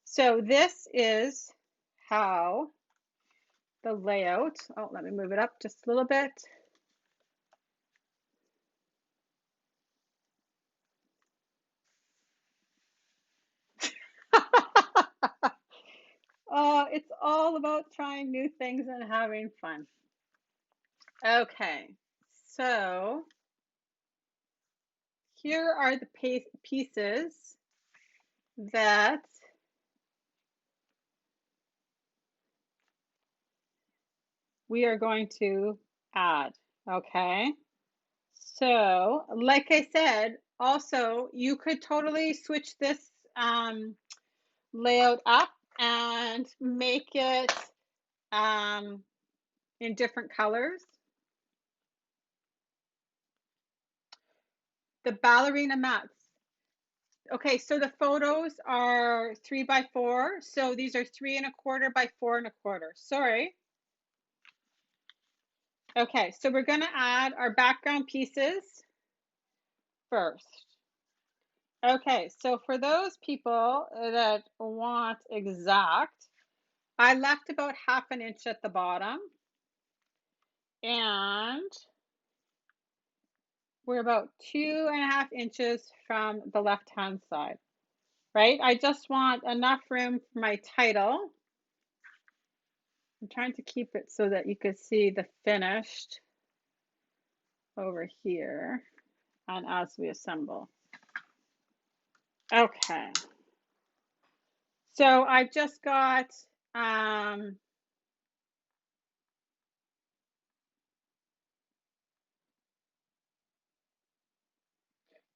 so this is how the layout, oh, let me move it up just a little bit. Oh, it's all about trying new things and having fun. Okay, so here are the pieces that we are going to add, okay? So, like I said, also, you could totally switch this layout up and make it in different colors. The ballerina mats. Okay, so the photos are 3 by 4. So these are 3 1/4 by 4 1/4. Sorry. Okay, so we're going to add our background pieces first. Okay, so for those people that want exact, I left about 1/2 inch at the bottom, and we're about 2 1/2 inches from the left-hand side, right? I just want enough room for my title. I'm trying to keep it so that you could see the finished over here and as we assemble. Okay. So I've just got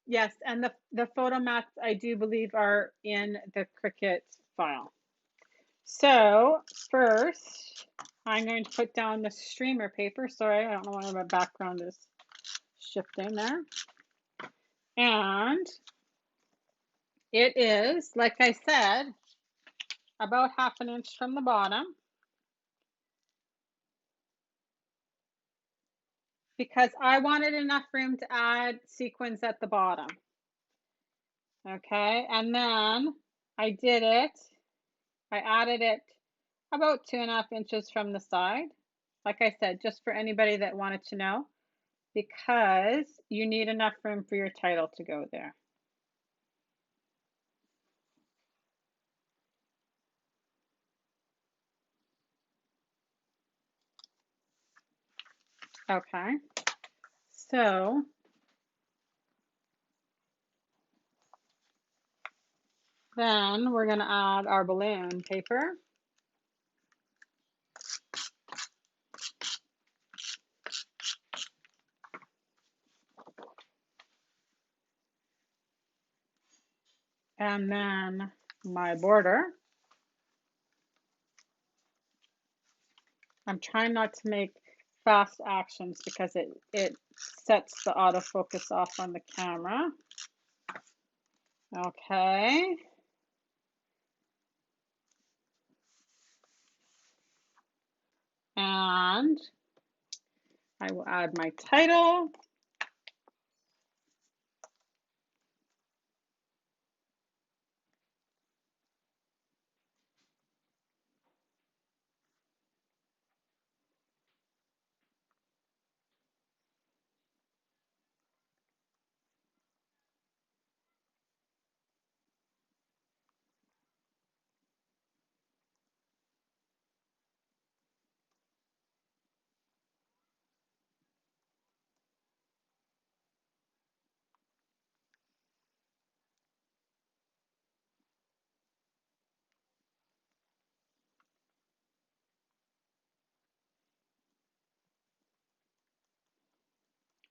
yes, and the photo mats I do believe are in the Cricut file. So first, I'm going to put down the streamer paper. Sorry, I don't know why my background is shifting there. And it is, like I said, about 1/2 inch from the bottom, because I wanted enough room to add sequins at the bottom. Okay, and then I did it. I added it about 2 1/2 inches from the side. Like I said, just for anybody that wanted to know, because you need enough room for your title to go there. Okay, so then we're going to add our balloon paper. And then my border. I'm trying not to make fast actions because it sets the autofocus off on the camera. Okay. And I will add my title.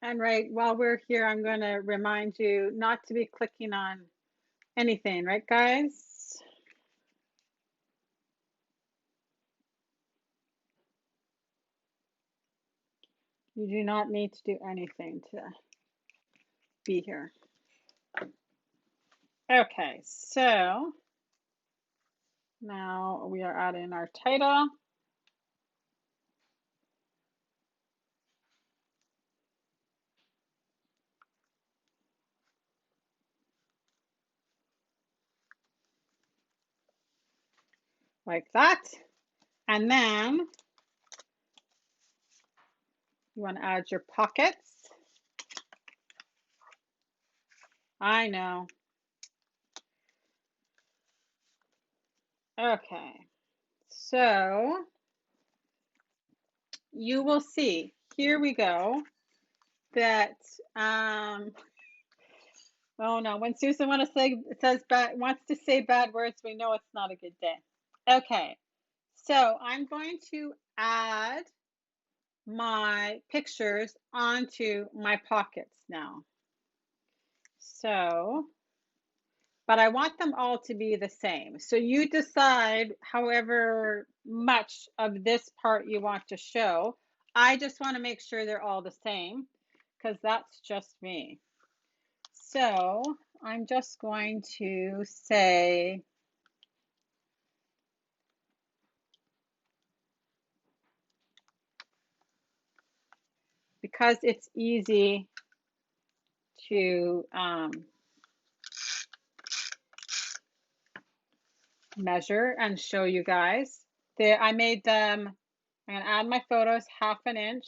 And right while we're here, I'm going to remind you not to be clicking on anything, right, guys? You do not need to do anything to be here. Okay, so now we are adding our title. Like that. And then you want to add your pockets. I know. Okay, so you will see, here we go, that, oh no, when Susan wants to say bad words, we know it's not a good day. Okay, so I'm going to add my pictures onto my pockets now. So, but I want them all to be the same. So you decide however much of this part you want to show. I just want to make sure they're all the same because that's just me. So I'm just going to say, because it's easy to measure and show you guys. I made them, I'm going to add my photos 1/2 inch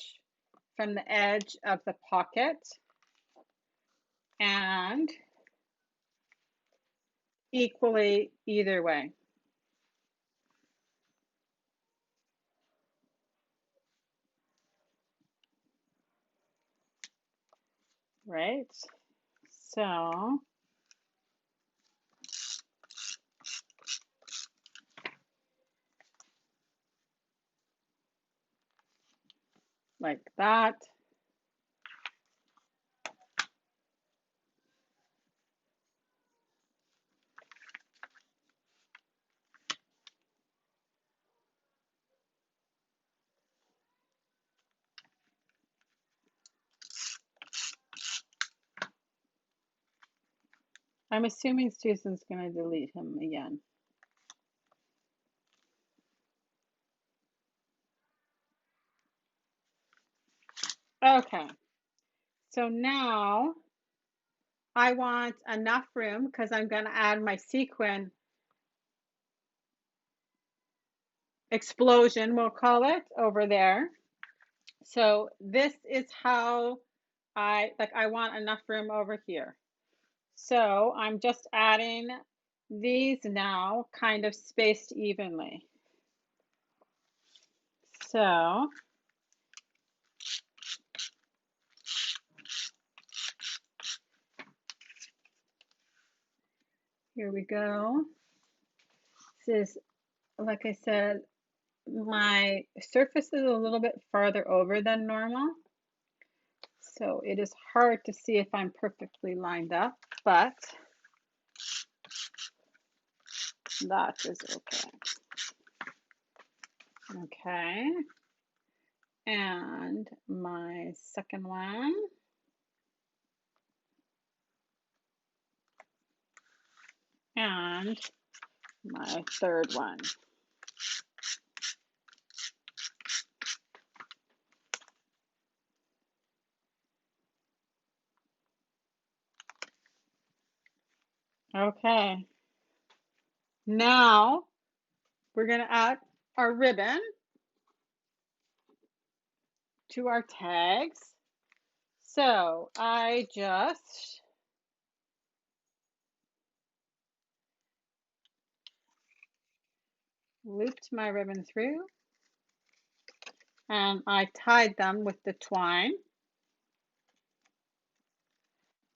from the edge of the pocket and equally either way. Right? So like that. I'm assuming Susan's going to delete him again. Okay, so now I want enough room because I'm going to add my sequin explosion, we'll call it, over there. So this is how I want enough room over here. So I'm just adding these now kind of spaced evenly. So here we go. This is, like I said, my surface is a little bit farther over than normal. So it is hard to see if I'm perfectly lined up, but that is okay. Okay. And my second one. And my third one. Okay. Now we're going to add our ribbon to our tags. So I just looped my ribbon through and I tied them with the twine.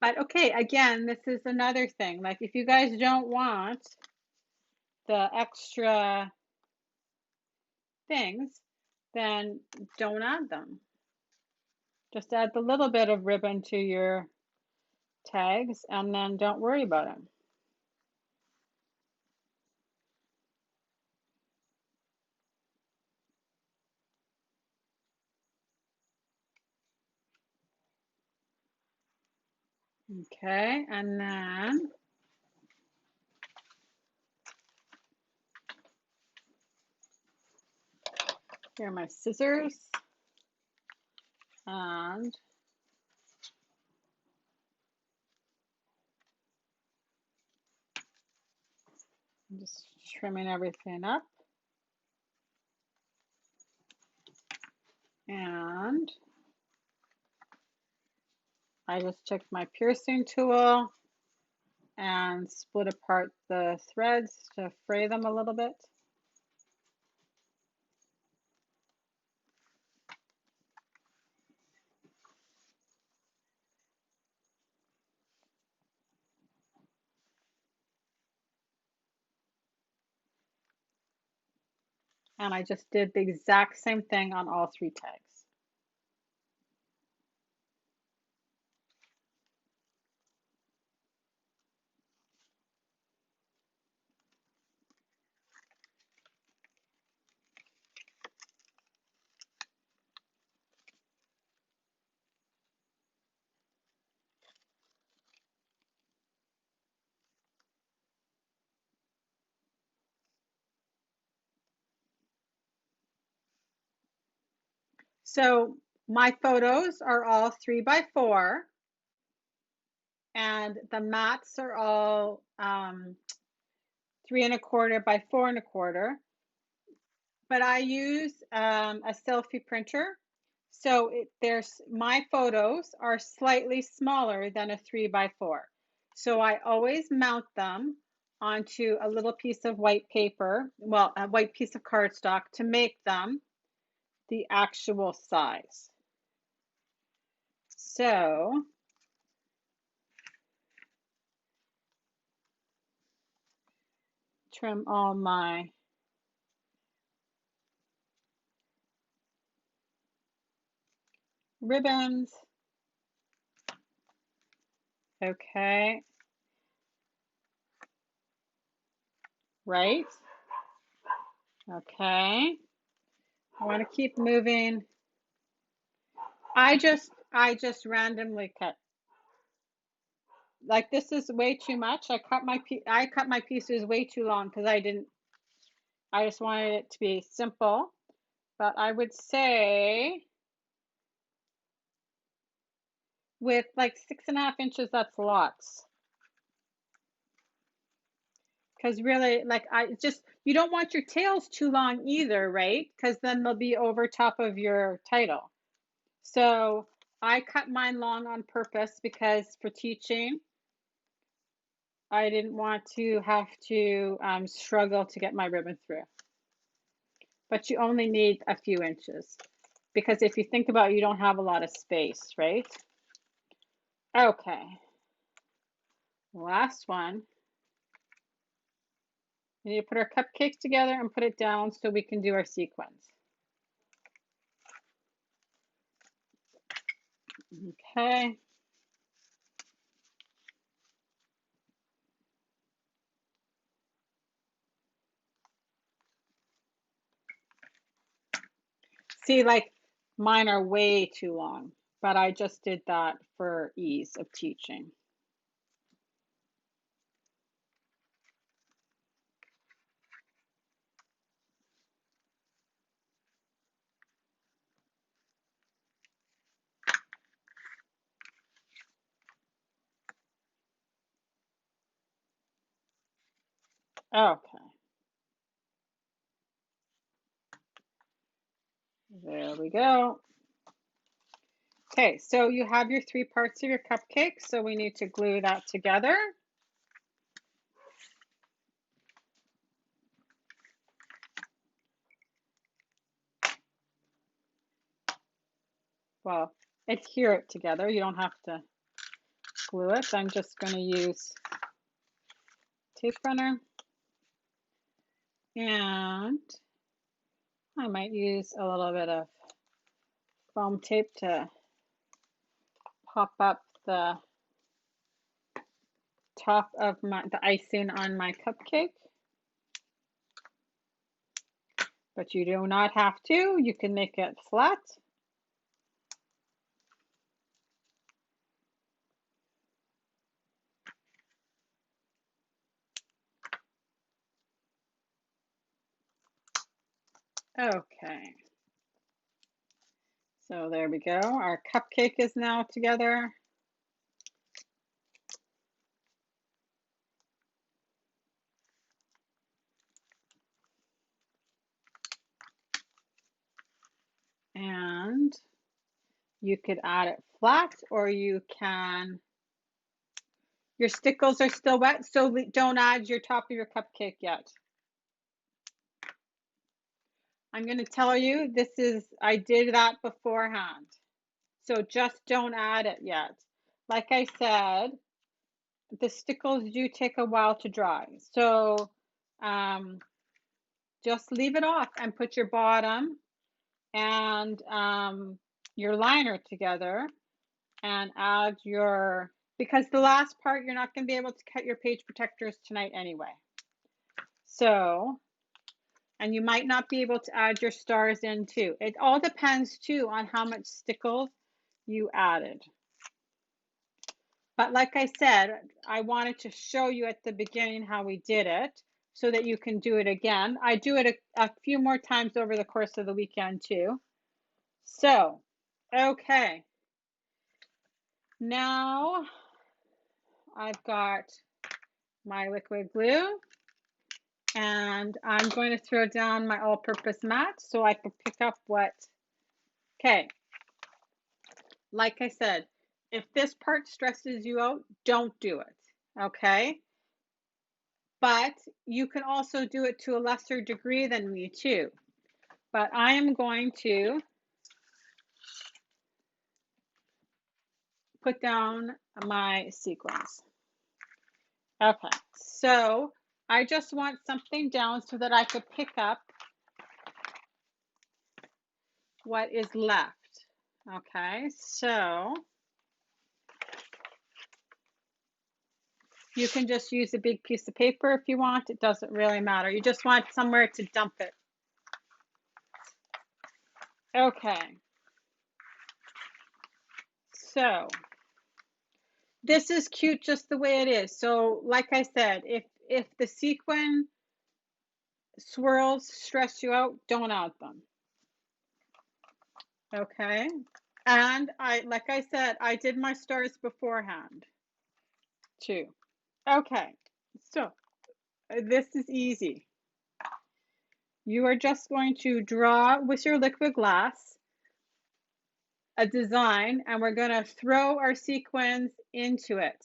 But okay, again, this is another thing. Like if you guys don't want the extra things, then don't add them. Just add the little bit of ribbon to your tags and then don't worry about it. Okay, and then here are my scissors, and I'm just trimming everything up. And I just took my piercing tool and split apart the threads to fray them a little bit. And I just did the exact same thing on all 3 tags. So my photos are all 3 by 4, and the mats are all 3 1/4 by 4 1/4. But I use a selfie printer, so there's my photos are slightly smaller than a 3 by 4. So I always mount them onto a little piece of white paper, well, a white piece of cardstock to make them the actual size. So trim all my ribbons. Okay, right. Okay. I want to keep moving. I just randomly cut. Like this is way too much. I cut my pieces way too long because I just wanted it to be simple. But I would say with like 6.5 inches, that's lots. Because really, like you don't want your tails too long either, right? Because then they'll be over top of your title. So I cut mine long on purpose because for teaching, I didn't want to have to struggle to get my ribbon through. But you only need a few inches because if you think about it, you don't have a lot of space, right? Okay, last one. We need to put our cupcakes together and put it down so we can do our sequins. Okay. See, like mine are way too long, but I just did that for ease of teaching. Okay. There we go. Okay, so you have your 3 parts of your cupcake, so we need to glue that together. Well, adhere it together. You don't have to glue it. I'm just going to use tape runner, and I might use a little bit of foam tape to pop up the top of the icing on my cupcake. But you do not have to. You can make it flat. Okay. So there we go. Our cupcake is now together. And you could add it flat, or you can, your stickles are still wet, so don't add your top of your cupcake yet. I'm going to tell you, I did that beforehand. So just don't add it yet. Like I said, the stickles do take a while to dry. So just leave it off and put your bottom and your liner together and add because the last part, you're not going to be able to cut your page protectors tonight anyway. So, and you might not be able to add your stars in too. It all depends too on how much stickles you added. But like I said, I wanted to show you at the beginning how we did it so that you can do it again. I do it a few more times over the course of the weekend too. So, okay. Now I've got my liquid glue and I'm going to throw down my all-purpose mat so I can pick up okay. Like I said, if this part stresses you out, don't do it, okay? But you can also do it to a lesser degree than me too. But I am going to put down my sequins. Okay, so I just want something down so that I could pick up what is left. Okay, so you can just use a big piece of paper if you want. It doesn't really matter. You just want somewhere to dump it. Okay. So this is cute just the way it is. So like I said, if the sequin swirls stress you out, don't add them. Okay. And like I said, I did my stars beforehand too. Okay. So this is easy. You are just going to draw with your liquid glass a design, and we're going to throw our sequins into it.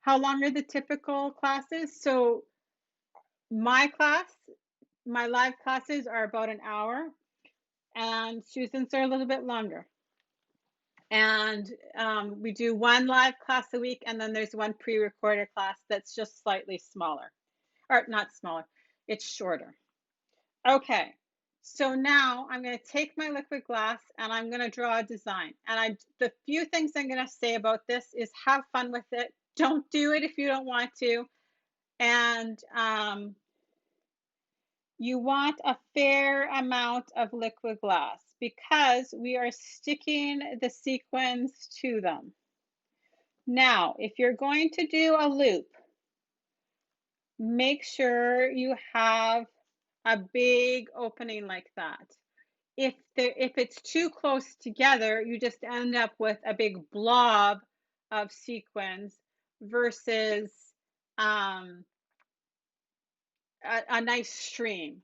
How long are the typical classes? So my live classes are about an hour, and Susan's are a little bit longer. And we do one live class a week, and then there's one pre-recorded class that's just slightly smaller, or not smaller, it's shorter. Okay, so now I'm going to take my liquid glass and I'm going to draw a design. And the few things I'm going to say about this is have fun with it. Don't do it if you don't want to. And you want a fair amount of liquid glass because we are sticking the sequins to them. Now, if you're going to do a loop, make sure you have a big opening like that. If it's too close together, you just end up with a big blob of sequins versus a nice stream.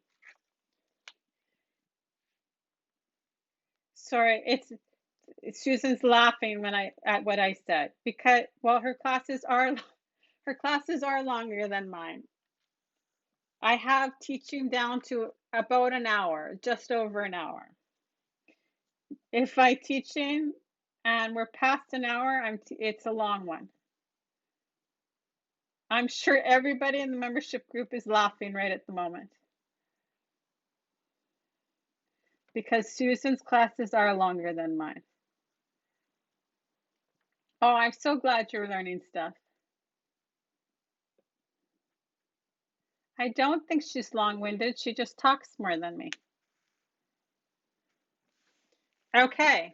Sorry, Susan's laughing at what I said because her classes are longer than mine. I have teaching down to about an hour, just over an hour. If I teaching and we're past an hour, it's a long one. I'm sure everybody in the membership group is laughing right at the moment because Susan's classes are longer than mine. Oh, I'm so glad you're learning stuff. I don't think she's long-winded. She just talks more than me. Okay,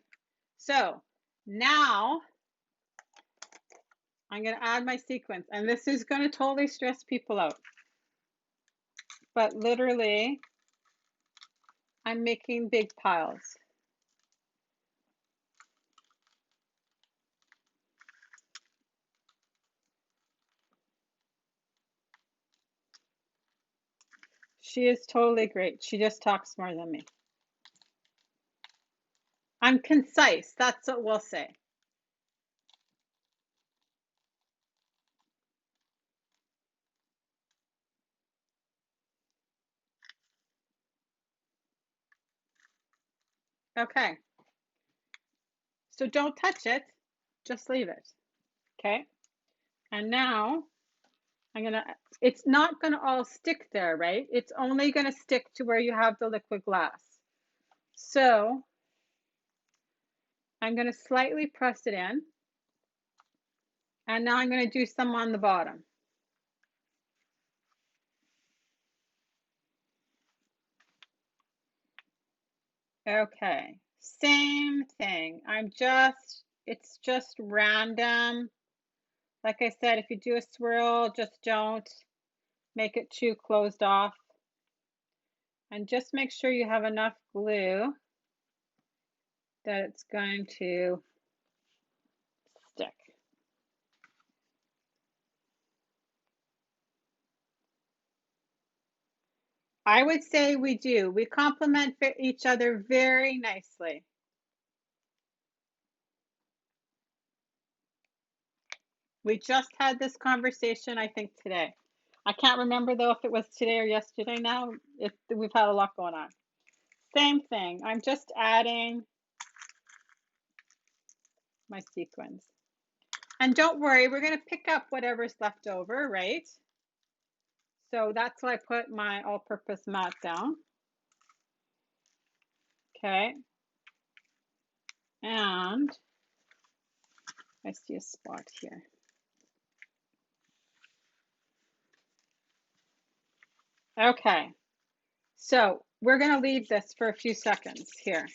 so now I'm going to add my sequins, and this is going to totally stress people out. But literally, I'm making big piles. She is totally great. She just talks more than me. I'm concise. That's what we'll say. Okay. So don't touch it. Just leave it. Okay. And now it's not gonna all stick there, right? It's only gonna stick to where you have the liquid glass. So I'm gonna slightly press it in. And now I'm gonna do some on the bottom. Okay, same thing. It's just random. Like I said, if you do a swirl, just don't make it too closed off. And just make sure you have enough glue that it's going to stick. I would say we do. We complement each other very nicely. We just had this conversation, I think, today. I can't remember though if it was today or yesterday now. We've had a lot going on. Same thing. I'm just adding my sequins. And don't worry, we're going to pick up whatever's left over, right? So that's why I put my all-purpose mat down. Okay. And I see a spot here. Okay. So we're going to leave this for a few seconds here.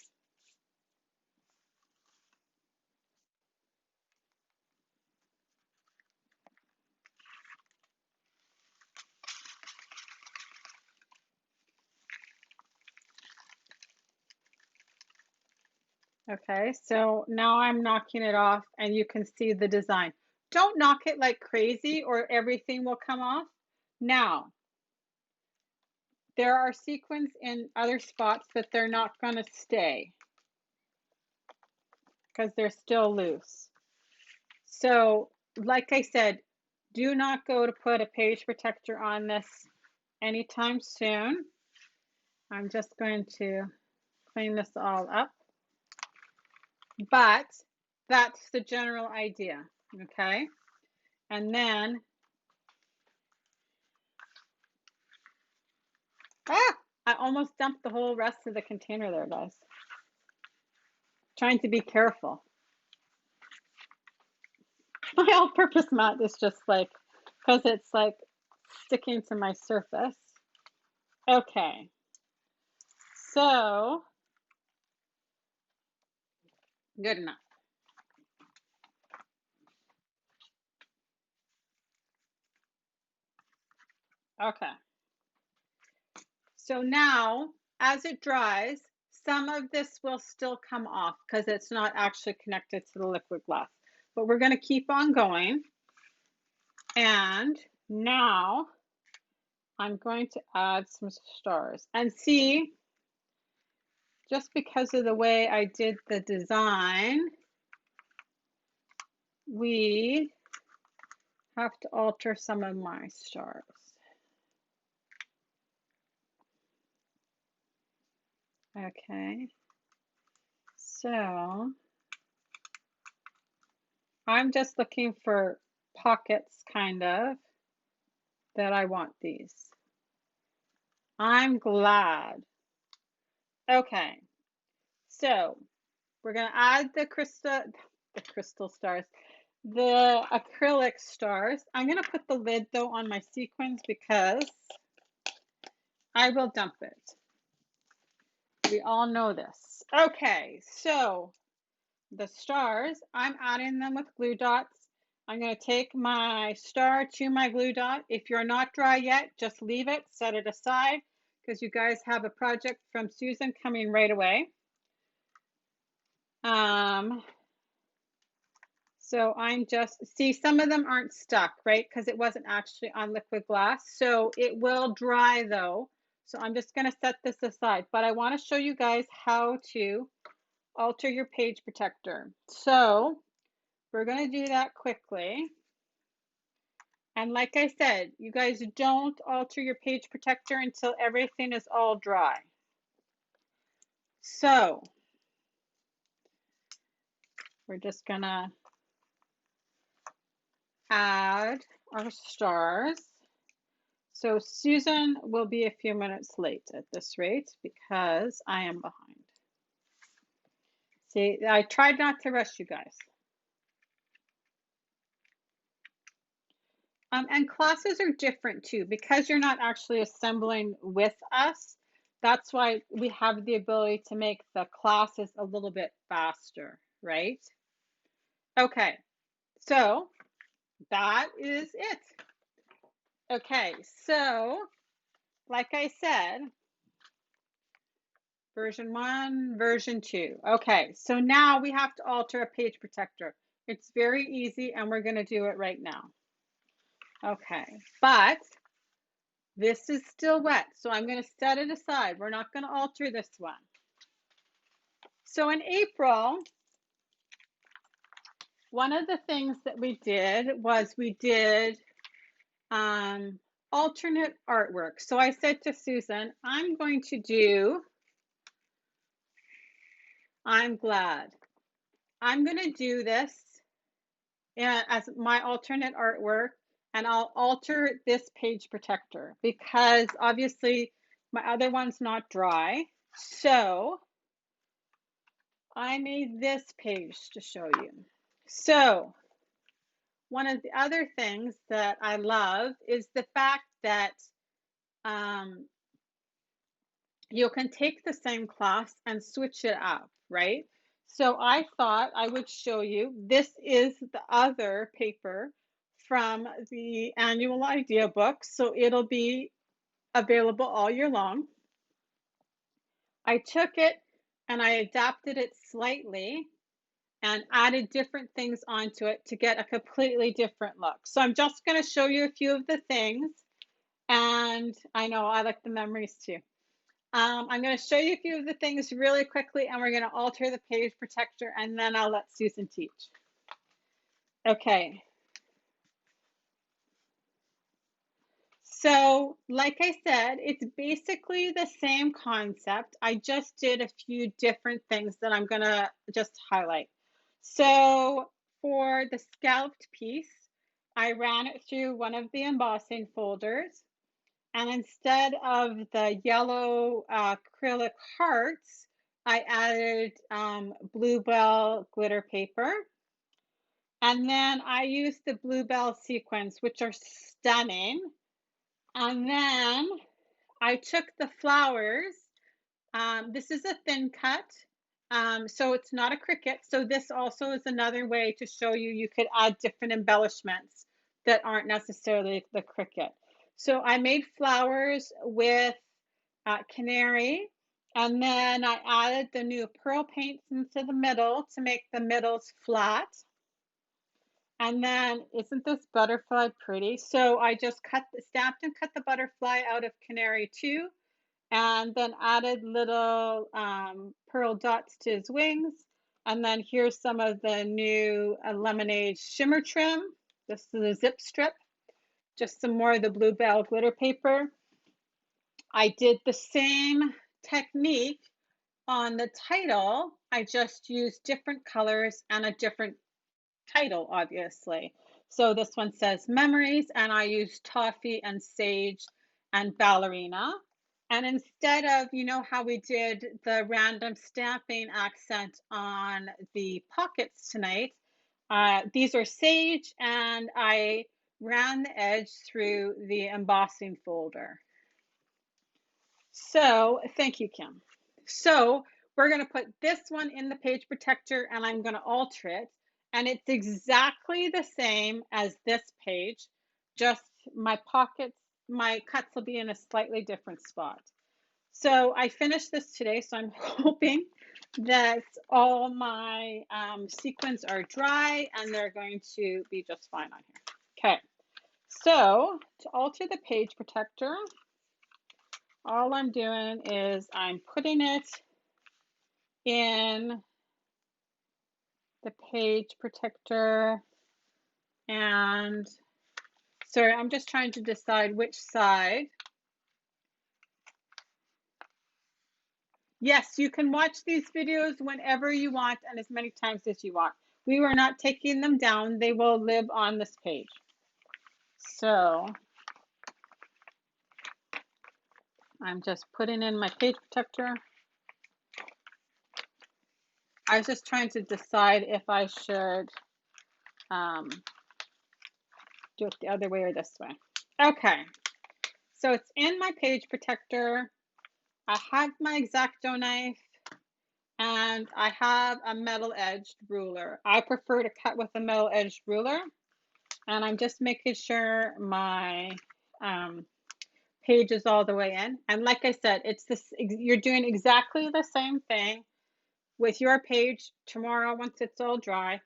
Okay, so now I'm knocking it off and you can see the design. Don't knock it like crazy or everything will come off. Now, there are sequins in other spots, but they're not going to stay because they're still loose. So, like I said, do not go to put a page protector on this anytime soon. I'm just going to clean this all up. But that's the general idea, okay? And then, I almost dumped the whole rest of the container there, guys. Trying to be careful. My all-purpose mat is just like, because it's like sticking to my surface. Okay. So, good enough. Okay. So now, as it dries, some of this will still come off because it's not actually connected to the liquid glass. But we're going to keep on going. And now I'm going to add some stars. And see, just because of the way I did the design, we have to alter some of my stars. Okay, so I'm just looking for pockets, kind of, that I want these. I'm glad. Okay, so we're gonna add the crystal stars. the acrylic stars. I'm going to put the lid though on my sequins because I will dump it. We all know this. Okay, so the stars, I'm adding them with glue dots. I'm going to take my star to my glue dot. If you're not dry yet, just leave it, set it aside, because you guys have a project from Susan coming right away. So I'm just, see, some of them aren't stuck, right? Because it wasn't actually on liquid glass. So it will dry though. So I'm just going to set this aside. But I want to show you guys how to alter your page protector. So we're going to do that quickly. And like I said, you guys don't alter your page protector until everything is all dry. So we're just going to add our stars. So Susan will be a few minutes late at this rate because I am behind. See, I tried not to rush you guys. And classes are different too, because you're not actually assembling with us. That's why we have the ability to make the classes a little bit faster, right? Okay, so that is it. Okay, so like I said, version 1, version 2. Okay, so now we have to alter a page protector. It's very easy and we're going to do it right now. Okay, but this is still wet, so I'm going to set it aside. We're not going to alter this one. So in April, one of the things that we did was we did alternate artwork. So I said to Susan, I'm going to do, I'm glad. I'm going to do this as my alternate artwork, and I'll alter this page protector because obviously my other one's not dry. So I made this page to show you. So one of the other things that I love is the fact that you can take the same class and switch it up, right? So I thought I would show you, this is the other paper from the annual idea book, so it'll be available all year long. I took it and I adapted it slightly and added different things onto it to get a completely different look. So I'm just going to show you a few of the things, and I know I like the memories too. I'm going to show you a few of the things really quickly, and we're going to alter the page protector, and then I'll let Susan teach. Okay. So, like I said, it's basically the same concept. I just did a few different things that I'm going to just highlight. So, for the scalloped piece, I ran it through one of the embossing folders. And instead of the yellow acrylic hearts, I added bluebell glitter paper. And then I used the bluebell sequins, which are stunning. And then I took the flowers. This is a thin cut, so it's not a cricket. So this also is another way to show you you could add different embellishments that aren't necessarily the cricket. So I made flowers with canary, and then I added the new pearl paints into the middle to make the middles flat. And then, isn't this butterfly pretty? So I just stamped and cut the butterfly out of canary too, and then added little pearl dots to his wings. And then here's some of the new lemonade shimmer trim. This is a zip strip. Just some more of the bluebell glitter paper. I did the same technique on the title. I just used different colors and a different title, obviously. So this one says memories, and I used toffee and sage and ballerina. And instead of, you know how we did the random stamping accent on the pockets tonight, these are sage, and I ran the edge through the embossing folder. So thank you, Kim. So we're going to put this one in the page protector, and I'm going to alter it. And it's exactly the same as this page, just my pockets, my cuts will be in a slightly different spot. So I finished this today, so I'm hoping that all my sequins are dry and they're going to be just fine on here. Okay, so to alter the page protector, all I'm doing is I'm putting it in the page protector, and sorry, I'm just trying to decide which side. Yes, you can watch these videos whenever you want and as many times as you want. We were not taking them down. They will live on this page. So I'm just putting in my page protector. I was just trying to decide if I should do it the other way or this way. Okay, so it's in my page protector. I have my X-Acto knife, and I have a metal-edged ruler. I prefer to cut with a metal-edged ruler, and I'm just making sure my page is all the way in. And like I said, it's this, you're doing exactly the same thing with your page tomorrow once it's all dry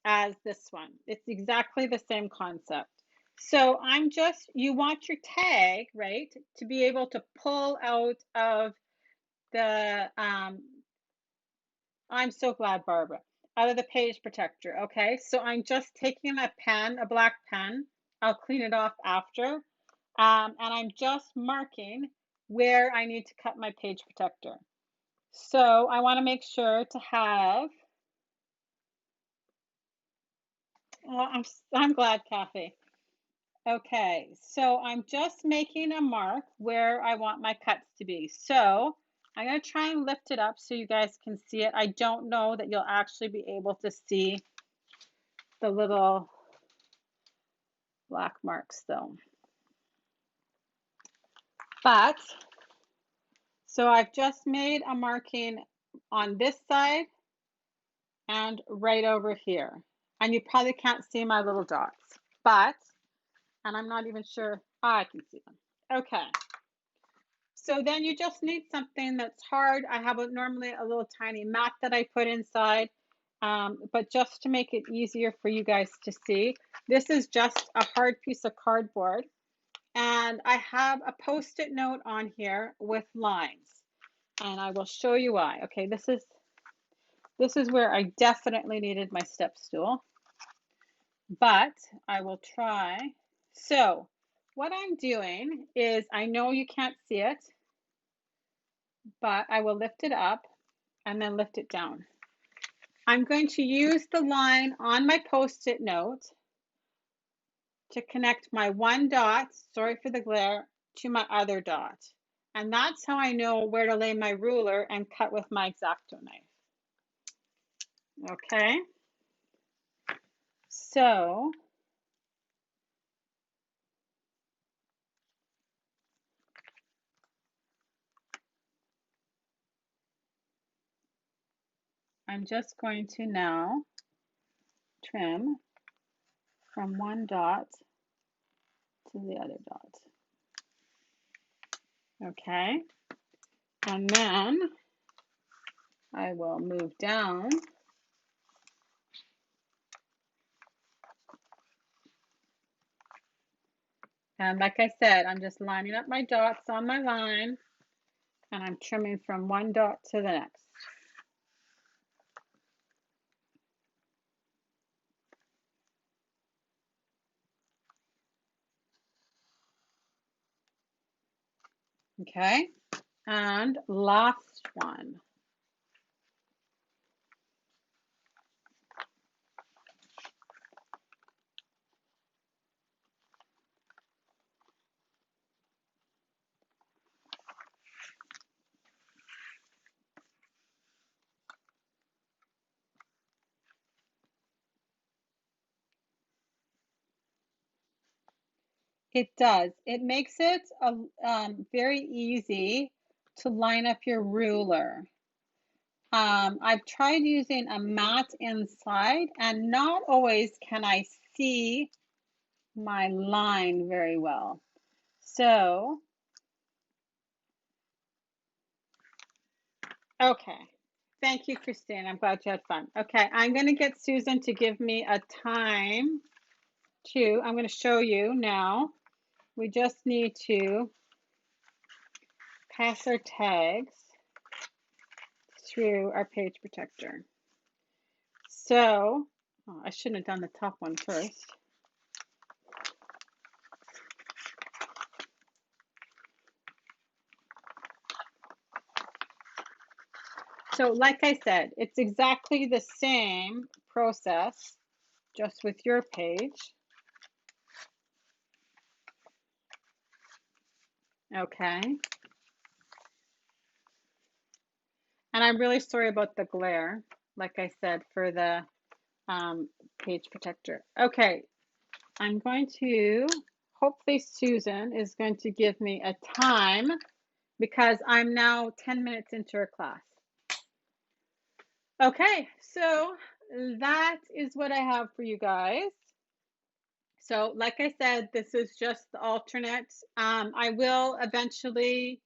as this one. It's exactly the same concept. So I'm just, you want your tag, right, to be able to pull out of the, I'm so glad, Barbara, out of the page protector, okay? So I'm just taking a pen, a black pen. I'll clean it off after. And I'm just marking where I need to cut my page protector. So I want to make sure to have, well, I'm glad, Kathy. Okay, so I'm just making a mark where I want my cuts to be. So I'm going to try and lift it up so you guys can see it. I don't know that you'll actually be able to see the little black marks though. But, so I've just made a marking on this side and right over here. And you probably can't see my little dots, but, and I'm not even sure, I can see them. Okay. So then you just need something that's hard. I have normally a little tiny mat that I put inside, but just to make it easier for you guys to see, this is just a hard piece of cardboard. And I have a Post-it note on here with lines, and I will show you why. Okay, this is where I definitely needed my step stool, but I will try. So what I'm doing is, I know you can't see it, but I will lift it up and then lift it down. I'm going to use the line on my Post-it note to connect my one dot, sorry for the glare, to my other dot. And that's how I know where to lay my ruler and cut with my X-Acto knife. Okay, so I'm just going to now trim from one dot to the other dot. Okay, and then I will move down . And like I said, I'm just lining up my dots on my line, and I'm trimming from one dot to the next. Okay, and last one. It does. It makes it very easy to line up your ruler. I've tried using a mat inside, and not always can I see my line very well. So, okay. Thank you, Christine. I'm glad you had fun. Okay, I'm going to get Susan to give me a time to, I'm going to show you now. We just need to pass our tags through our page protector. So, oh, I shouldn't have done the top one first. So like I said, it's exactly the same process, just with your page. Okay. And I'm really sorry about the glare, like I said, for the page protector. Okay, I'm going to, hopefully Susan is going to give me a time because I'm now 10 minutes into her class. Okay, so that is what I have for you guys. So like I said, this is just the alternate. I will eventually,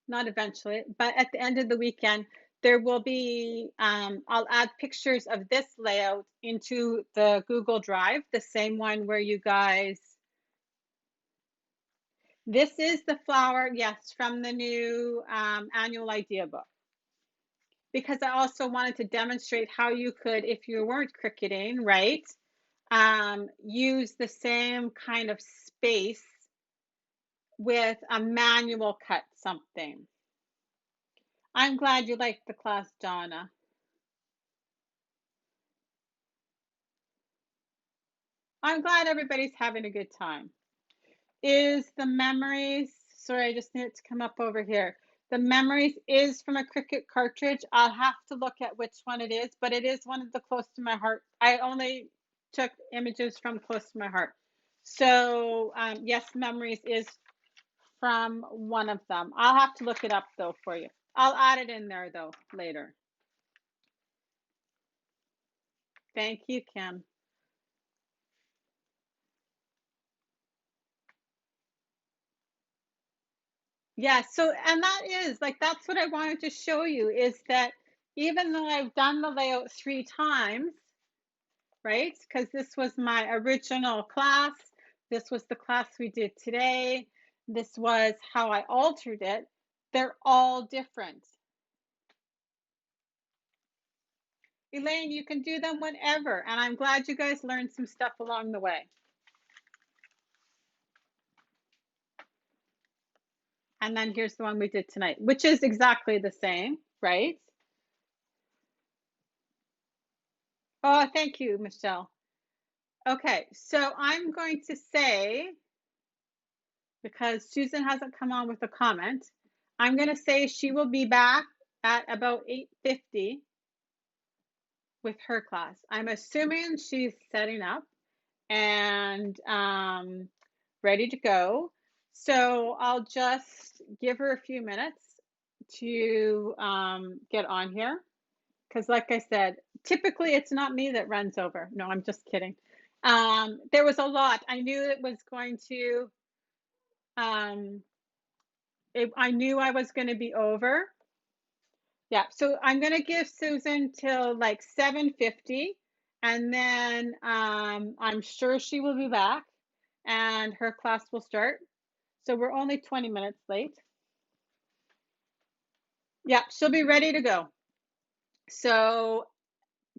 not eventually, but at the end of the weekend, there will be, I'll add pictures of this layout into the Google Drive, the same one where you guys, this is the flower, yes, from the new annual idea book. Because I also wanted to demonstrate how you could, if you weren't cricketing, right, use the same kind of space with a manual cut something. I'm glad you liked the class, Donna. I'm glad everybody's having a good time. Is the memories, sorry, I just need it to come up over here. The memories is from a Cricut cartridge. I'll have to look at which one it is, but it is one of the close to my heart. I only took images from close to my heart. So yes, memories is from one of them. I'll have to look it up though for you. I'll add it in there though later. Thank you, Kim. Yeah, so and that is like that's what I wanted to show you is that even though I've done the layout 3 times, right? Because this was my original class, this was the class we did today, this was how I altered it, they're all different. Elaine, you can do them whenever, and I'm glad you guys learned some stuff along the way. And then here's the one we did tonight, which is exactly the same, right? Oh, thank you, Michelle. Okay, so I'm going to say, because Susan hasn't come on with a comment, I'm going to say she will be back at about 8:50 with her class. I'm assuming she's setting up and ready to go. So I'll just give her a few minutes to get on here. Because like I said, typically it's not me that runs over. No, I'm just kidding. There was a lot. I knew it was going to, I knew I was going to be over. Yeah, so I'm going to give Susan till like 7:50 and then I'm sure she will be back and her class will start. So we're only 20 minutes late. Yeah, she'll be ready to go. So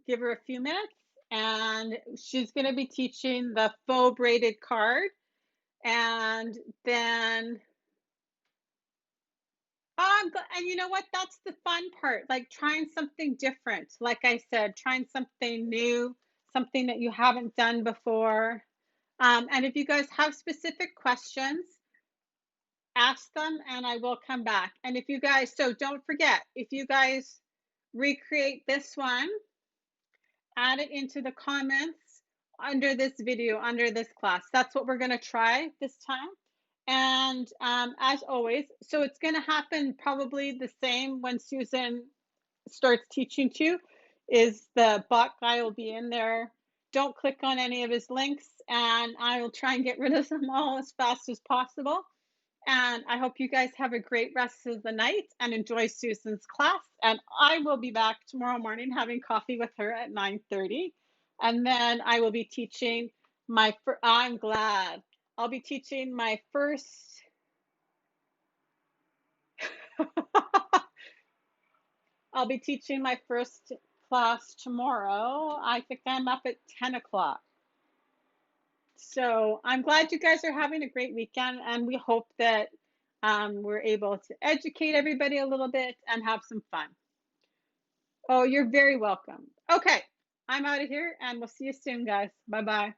give her a few minutes and she's going to be teaching the faux braided card and then and you know what, that's the fun part, like trying something different, like I said, trying something new, something that you haven't done before. And if you guys have specific questions, ask them and I will come back. And if you guys, so don't forget, if you guys recreate this one, add it into the comments under this video, under this class. That's what we're going to try this time. And as always, so it's going to happen probably the same when Susan starts teaching too, is the bot guy will be in there. Don't click on any of his links, and I will try and get rid of them all as fast as possible. And I hope you guys have a great rest of the night and enjoy Susan's class. And I will be back tomorrow morning having coffee with her at 9:30. And then I will be teaching I'm glad. I'll be teaching my first, I'll be teaching my first class tomorrow. I think I'm up at 10 o'clock. So I'm glad you guys are having a great weekend, and we hope that we're able to educate everybody a little bit and have some fun. Oh, you're very welcome. Okay, I'm out of here, and we'll see you soon, guys. Bye-bye.